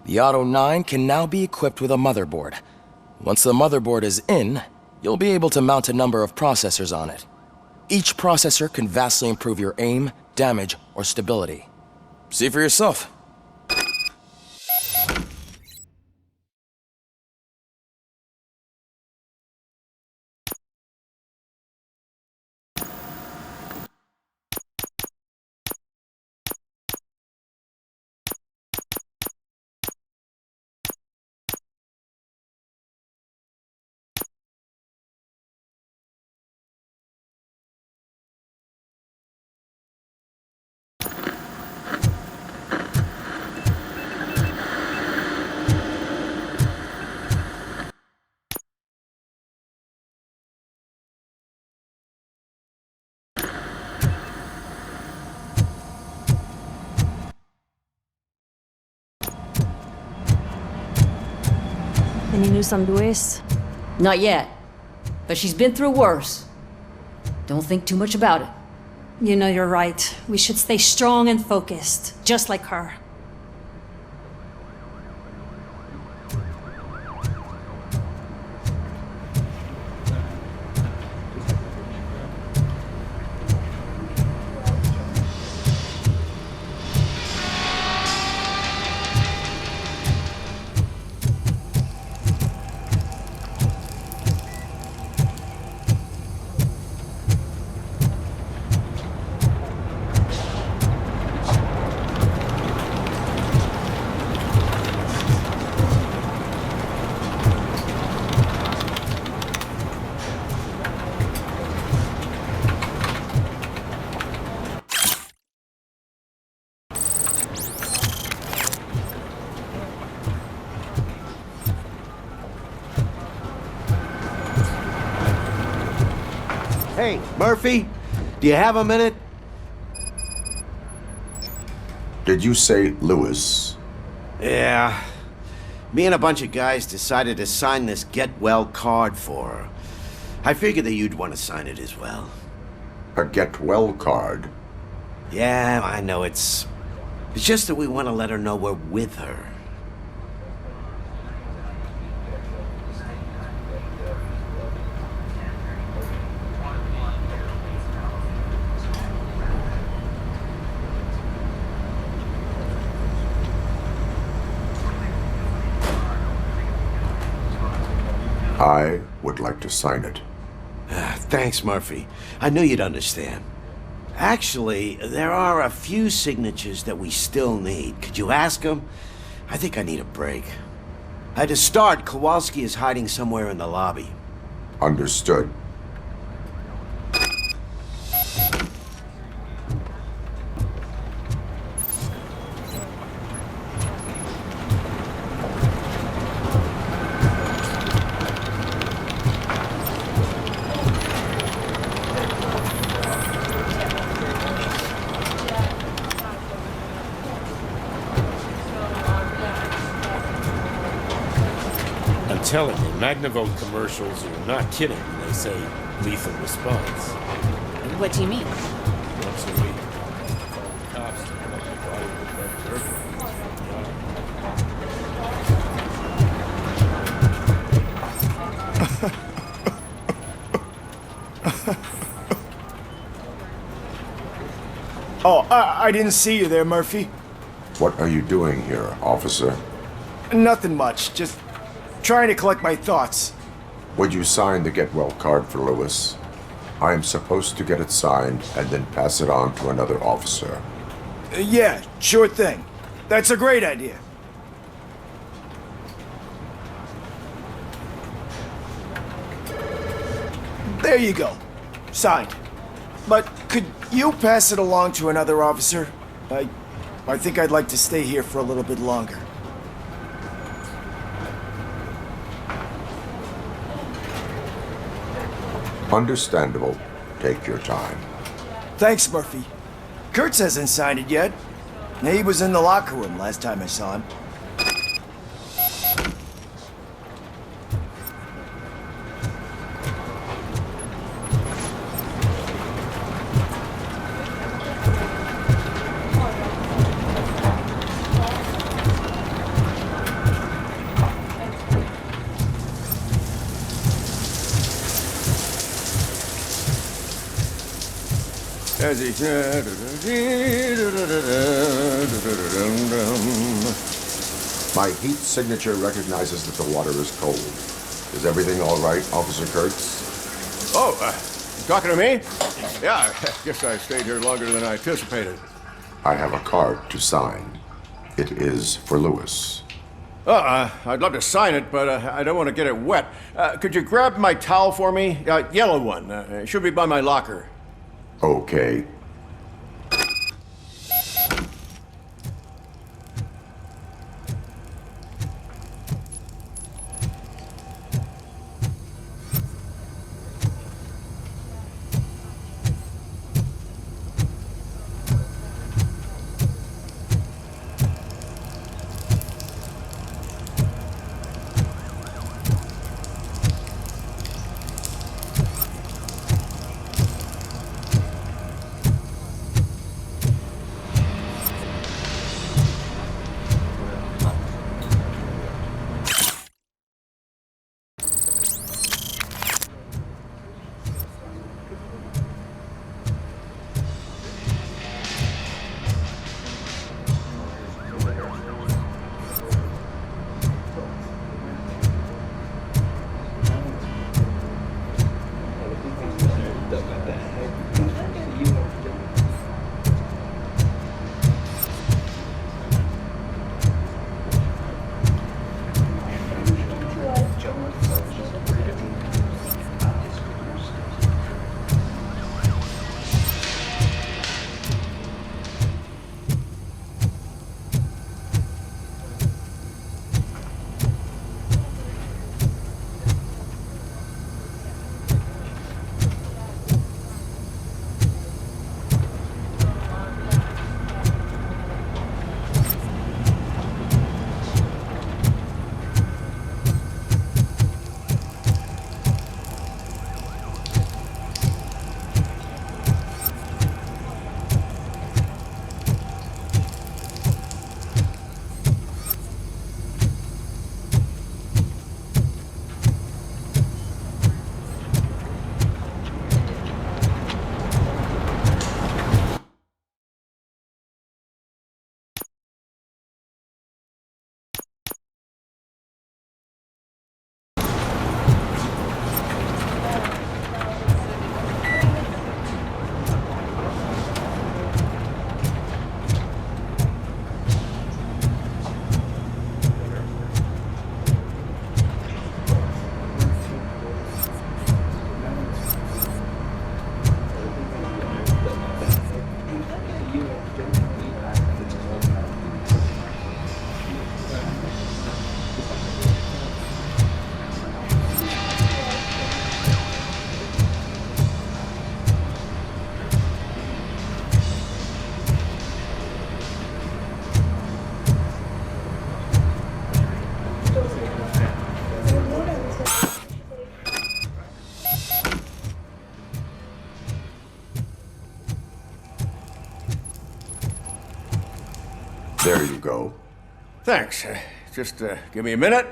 The Auto 9 can now be equipped with a motherboard. Once the motherboard is in, you'll be able to mount a number of processors on it. Each processor can vastly improve your aim, damage, or stability. See for yourself. Any news on Luis? Not yet, but she's been through worse. Don't think too much about it. You know, you're right. We should stay strong and focused, just like her. Hey, Murphy, do you have a minute? Did you say Lewis? Yeah. Me and a bunch of guys decided to sign this get well card for her. I figured that you'd want to sign it as well. A get well card? Yeah, I know it's just that we want to let her know we're with her. I would like to sign it. Thanks, Murphy. I knew you'd understand. Actually, there are a few signatures that we still need. Could you ask them? I think I need a break. To start, Kowalski is hiding somewhere in the lobby. Understood. I'm telling you, Magnavolt commercials are not kidding when they say lethal response. What do you mean? Once a week, call the cops to collect the body of the dead girlfriend. Oh, I didn't see you there, Murphy. What are you doing here, officer? Nothing much, just trying to collect my thoughts. Would you sign the get well card for Lewis? I am supposed to get it signed and then pass it on to another officer. Yeah, sure thing. That's a great idea. There you go. Signed. But could you pass it along to another officer? I think I'd like to stay here for a little bit longer. Understandable. Take your time. Thanks, Murphy. Kurtz hasn't signed it yet. He was in the locker room last time I saw him. As he said. My heat signature recognizes that the water is cold. Is everything all right, Officer Kurtz? Oh, you talking to me? Yeah, I guess I stayed here longer than I anticipated. I have a card to sign. It is for Lewis. I'd love to sign it, but I don't want to get it wet. Could you grab my towel for me? Yellow one. It should be by my locker. Okay. There you go. Thanks. Just give me a minute.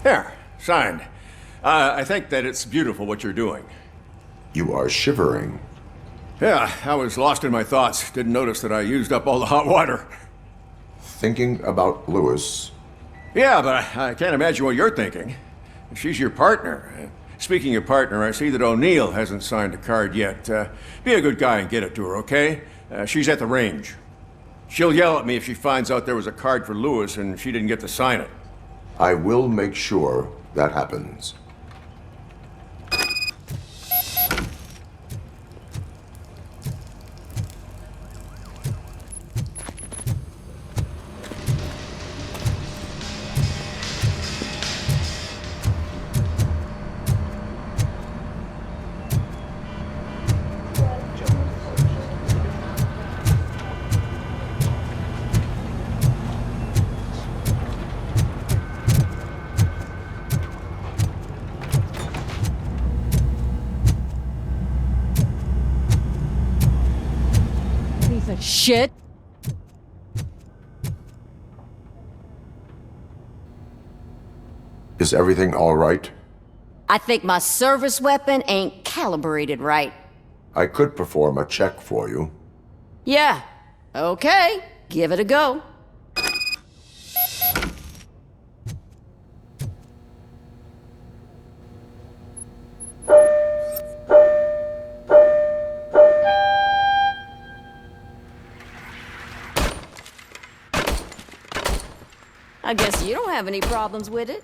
Here, signed. I think that it's beautiful what you're doing. You are shivering. Yeah, I was lost in my thoughts. Didn't notice that I used up all the hot water. Thinking about Lewis. Yeah, but I can't imagine what you're thinking. She's your partner. Speaking of partner, I see that O'Neill hasn't signed a card yet. Be a good guy and get it to her, okay? She's at the range. She'll yell at me if she finds out there was a card for Lewis and she didn't get to sign it. I will make sure that happens. Piece of shit. Is everything all right? I think my service weapon ain't calibrated right. I could perform a check for you. Yeah. Okay. Give it a go. I guess you don't have any problems with it.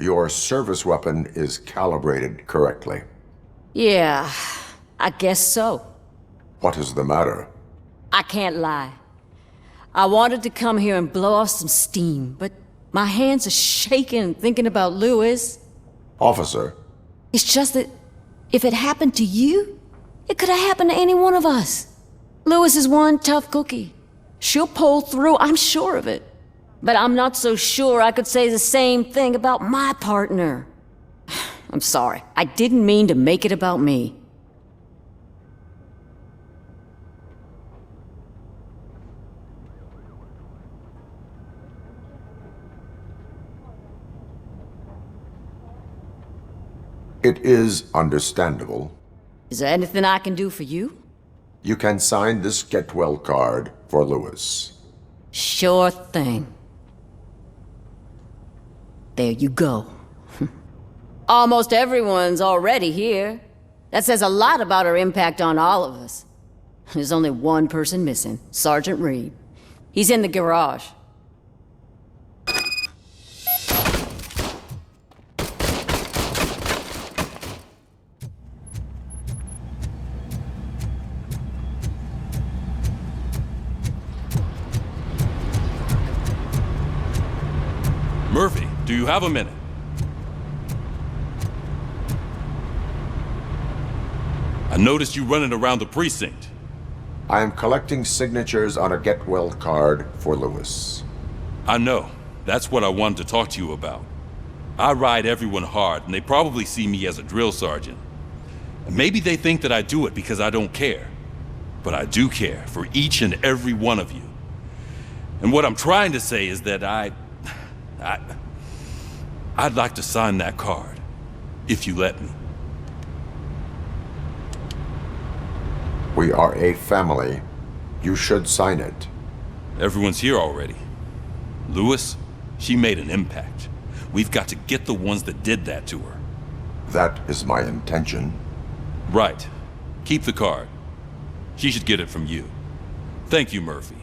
Your service weapon is calibrated correctly. Yeah, I guess so. What is the matter? I can't lie. I wanted to come here and blow off some steam, but my hands are shaking thinking about Lewis. Officer. It's just that if it happened to you, it could have happened to any one of us. Lewis is one tough cookie. She'll pull through, I'm sure of it. But I'm not so sure I could say the same thing about my partner. I'm sorry. I didn't mean to make it about me. It is understandable. Is there anything I can do for you? You can sign this Get Well card for Lewis. Sure thing. There you go. Almost everyone's already here. That says a lot about her impact on all of us. There's only one person missing, Sergeant Reed. He's in the garage. Murphy, do you have a minute? I noticed you running around the precinct. I am collecting signatures on a Get Well card for Lewis. I know. That's what I wanted to talk to you about. I ride everyone hard, and they probably see me as a drill sergeant. And maybe they think that I do it because I don't care. But I do care for each and every one of you. And what I'm trying to say is that I'd like to sign that card, if you let me. We are a family. You should sign it. Everyone's here already. Lewis, she made an impact. We've got to get the ones that did that to her. That is my intention. Right. Keep the card. She should get it from you. Thank you, Murphy.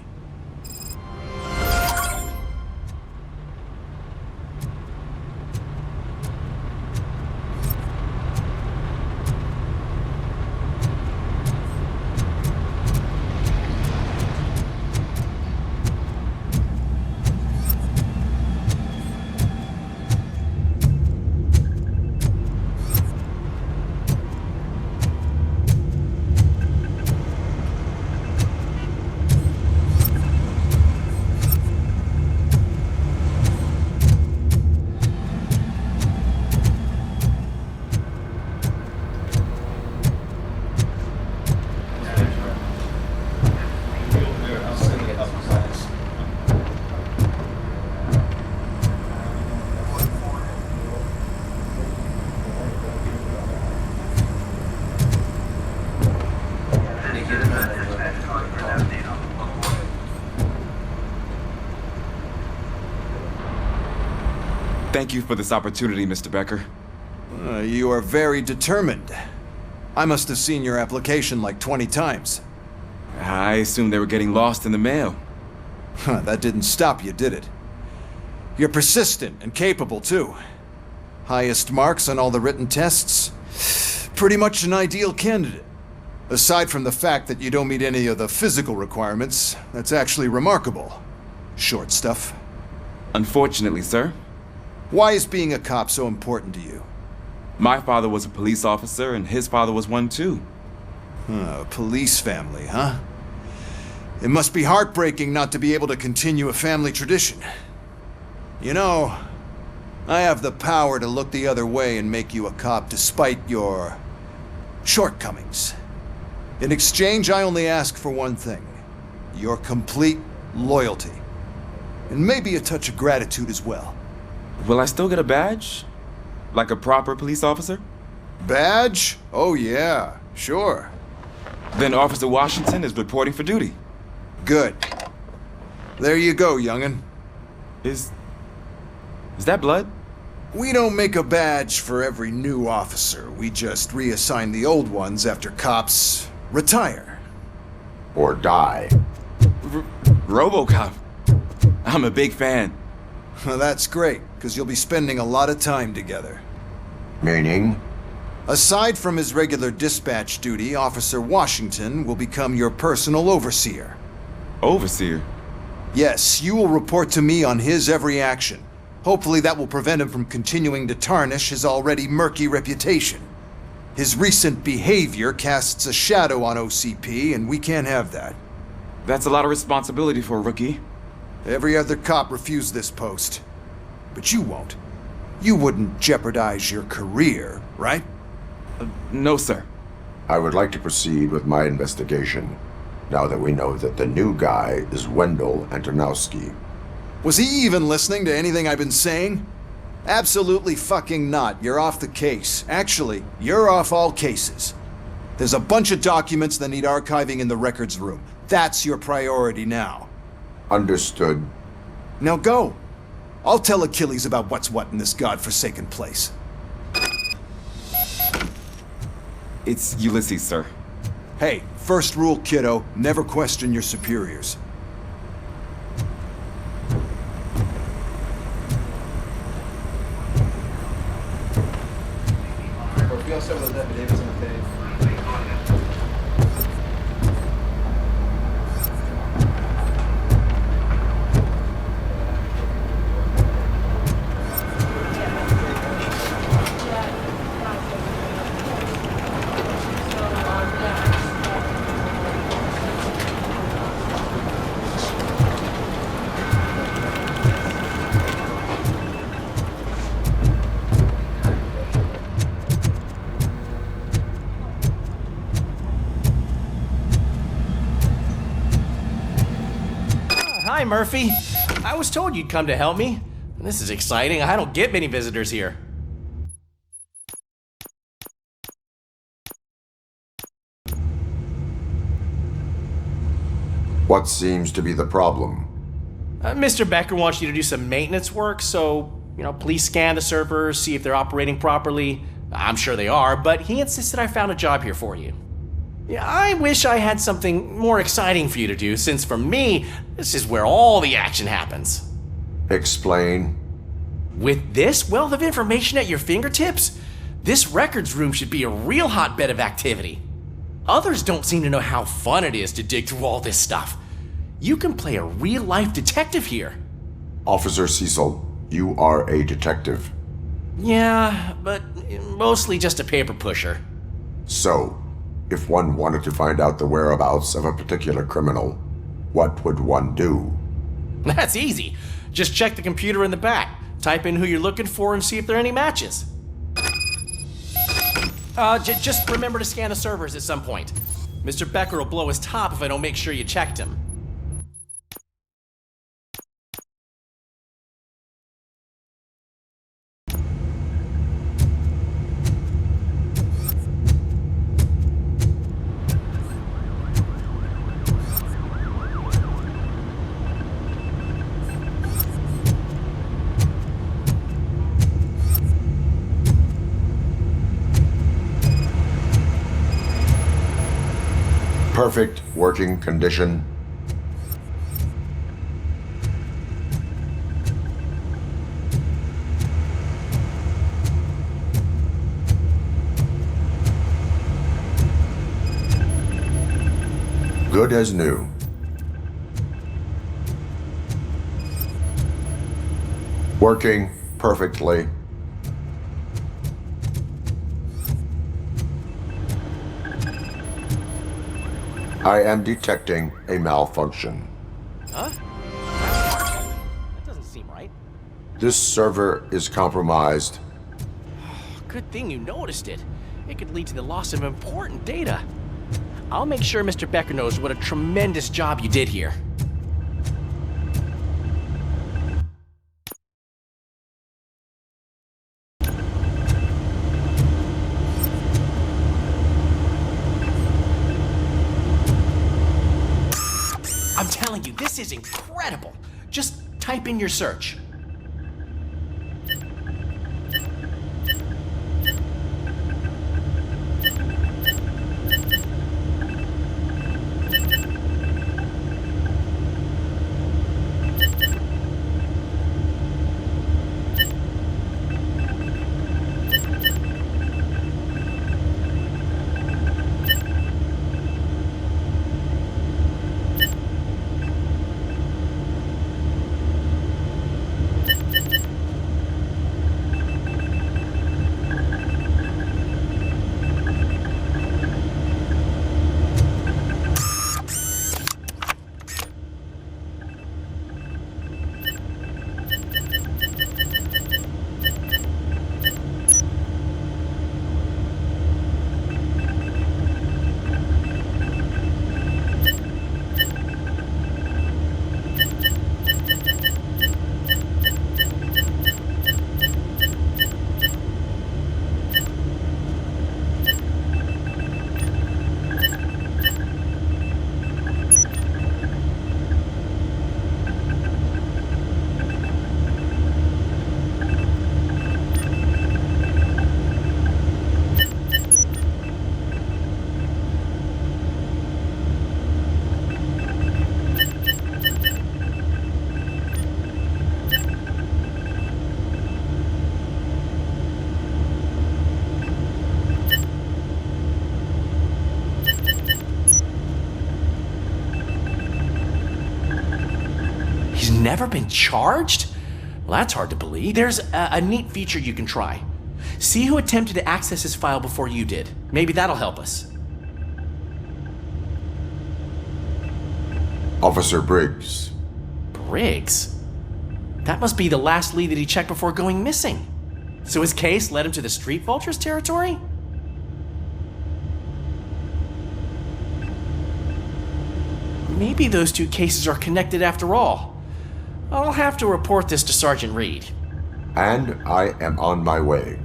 Thank you for this opportunity, Mr. Becker. You are very determined. I must have seen your application like 20 times. I assumed they were getting lost in the mail. That didn't stop you, did it? You're persistent and capable, too. Highest marks on all the written tests. Pretty much an ideal candidate. Aside from the fact that you don't meet any of the physical requirements, that's actually remarkable. Short stuff. Unfortunately, sir. Why is being a cop so important to you? My father was a police officer, and his father was one too. A police family, huh? It must be heartbreaking not to be able to continue a family tradition. You know, I have the power to look the other way and make you a cop despite your shortcomings. In exchange, I only ask for one thing. Your complete loyalty. And maybe a touch of gratitude as well. Will I still get a badge? Like a proper police officer? Badge? Oh yeah, sure. Then Officer Washington is reporting for duty. Good. There you go, young'un. Is that blood? We don't make a badge for every new officer. We just reassign the old ones after cops retire. Or die. RoboCop. I'm a big fan. Well, that's great, because you'll be spending a lot of time together. Meaning? Aside from his regular dispatch duty, Officer Washington will become your personal overseer. Overseer? Yes, you will report to me on his every action. Hopefully that will prevent him from continuing to tarnish his already murky reputation. His recent behavior casts a shadow on OCP, and we can't have that. That's a lot of responsibility for a rookie. Every other cop refused this post. But you won't. You wouldn't jeopardize your career, right? No, sir. I would like to proceed with my investigation, now that we know that the new guy is Wendell Antonowski. Was he even listening to anything I've been saying? Absolutely fucking not. You're off the case. Actually, you're off all cases. There's a bunch of documents that need archiving in the records room. That's your priority now. Understood. Now go. I'll tell Achilles about what's what in this godforsaken place. It's Ulysses, sir. Hey, first rule, kiddo, never question your superiors. Hi, Murphy. I was told you'd come to help me. This is exciting. I don't get many visitors here. What seems to be the problem? Mr. Becker wants you to do some maintenance work, so, please scan the servers, see if they're operating properly. I'm sure they are, but he insisted I found a job here for you. Yeah, I wish I had something more exciting for you to do, since for me, this is where all the action happens. Explain. With this wealth of information at your fingertips, this records room should be a real hotbed of activity. Others don't seem to know how fun it is to dig through all this stuff. You can play a real-life detective here. Officer Cecil, you are a detective. Yeah, but mostly just a paper pusher. So, if one wanted to find out the whereabouts of a particular criminal, what would one do? That's easy. Just check the computer in the back, type in who you're looking for, and see if there are any matches. Just remember to scan the servers at some point. Mr. Becker will blow his top if I don't make sure you checked him. Perfect working condition. Good as new. Working perfectly. I am detecting a malfunction. Huh? That doesn't seem right. This server is compromised. Good thing you noticed it. It could lead to the loss of important data. I'll make sure Mr. Becker knows what a tremendous job you did here. I'm telling you, this is incredible. Just type in your search. never been charged? Well, that's hard to believe. There's a neat feature you can try. See who attempted to access his file before you did. Maybe that'll help us. Officer Briggs. Briggs? That must be the last lead that he checked before going missing. So his case led him to the Street Vultures territory? Maybe those two cases are connected after all. I'll have to report this to Sergeant Reed. And I am on my way.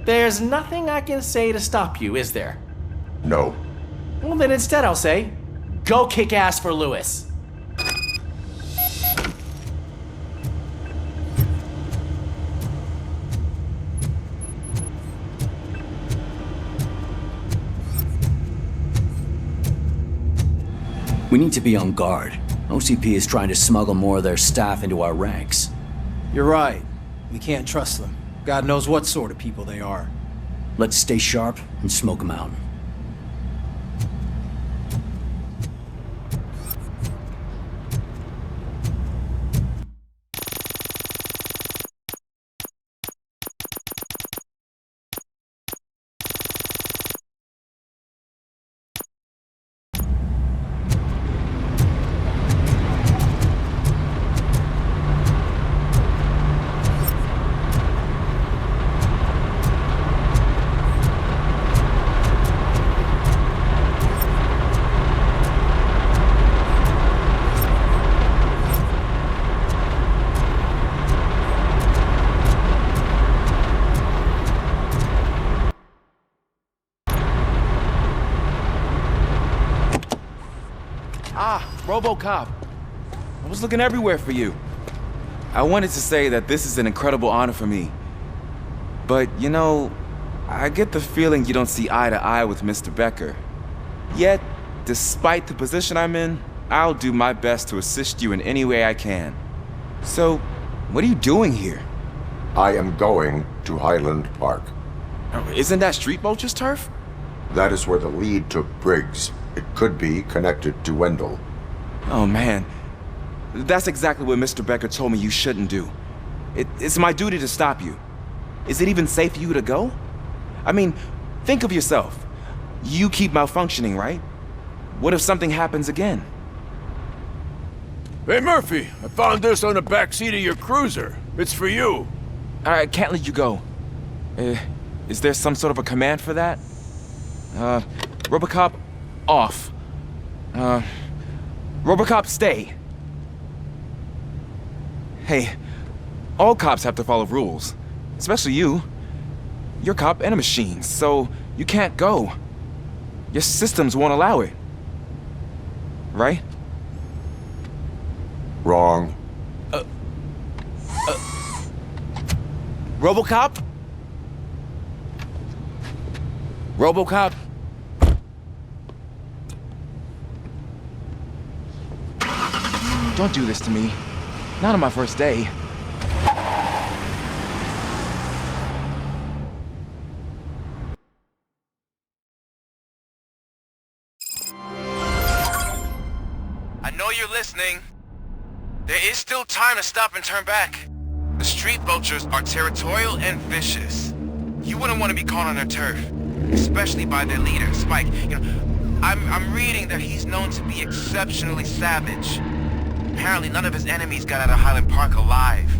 There's nothing I can say to stop you, is there? No. Well, then instead I'll say, go kick ass for Lewis. We need to be on guard. OCP is trying to smuggle more of their staff into our ranks. You're right. We can't trust them. God knows what sort of people they are. Let's stay sharp and smoke them out. RoboCop. I was looking everywhere for you. I wanted to say that this is an incredible honor for me. But, you know, I get the feeling you don't see eye to eye with Mr. Becker. Yet, despite the position I'm in, I'll do my best to assist you in any way I can. So, what are you doing here? I am going to Highland Park. Isn't that Street Vulture's turf? That is where the lead took Briggs. It could be connected to Wendell. Oh man, that's exactly what Mr. Becker told me you shouldn't do. It's my duty to stop you. Is it even safe for you to go? I mean, think of yourself. You keep malfunctioning, right? What if something happens again? Hey Murphy, I found this on the back seat of your cruiser. It's for you. I can't let you go. Is there some sort of a command for that? RoboCop, off. RoboCop, stay. Hey, all cops have to follow rules. Especially you. You're a cop and a machine, so you can't go. Your systems won't allow it. Right? Wrong. RoboCop? RoboCop? Don't do this to me. Not on my first day. I know you're listening. There is still time to stop and turn back. The Street Vultures are territorial and vicious. You wouldn't want to be caught on their turf, especially by their leader, Spike. You know, I'm reading that he's known to be exceptionally savage. Apparently none of his enemies got out of Highland Park alive.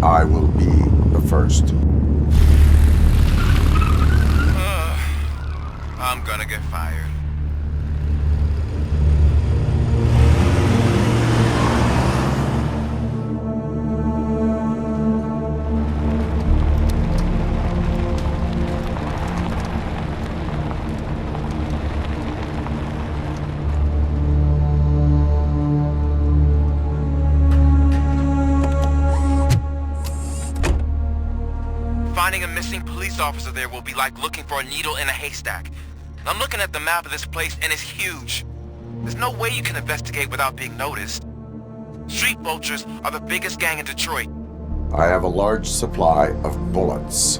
I will be the first. I'm gonna get fired. Finding a missing police officer there will be like looking for a needle in a haystack. I'm looking at the map of this place and it's huge. There's no way you can investigate without being noticed. Street Vultures are the biggest gang in Detroit. I have a large supply of bullets.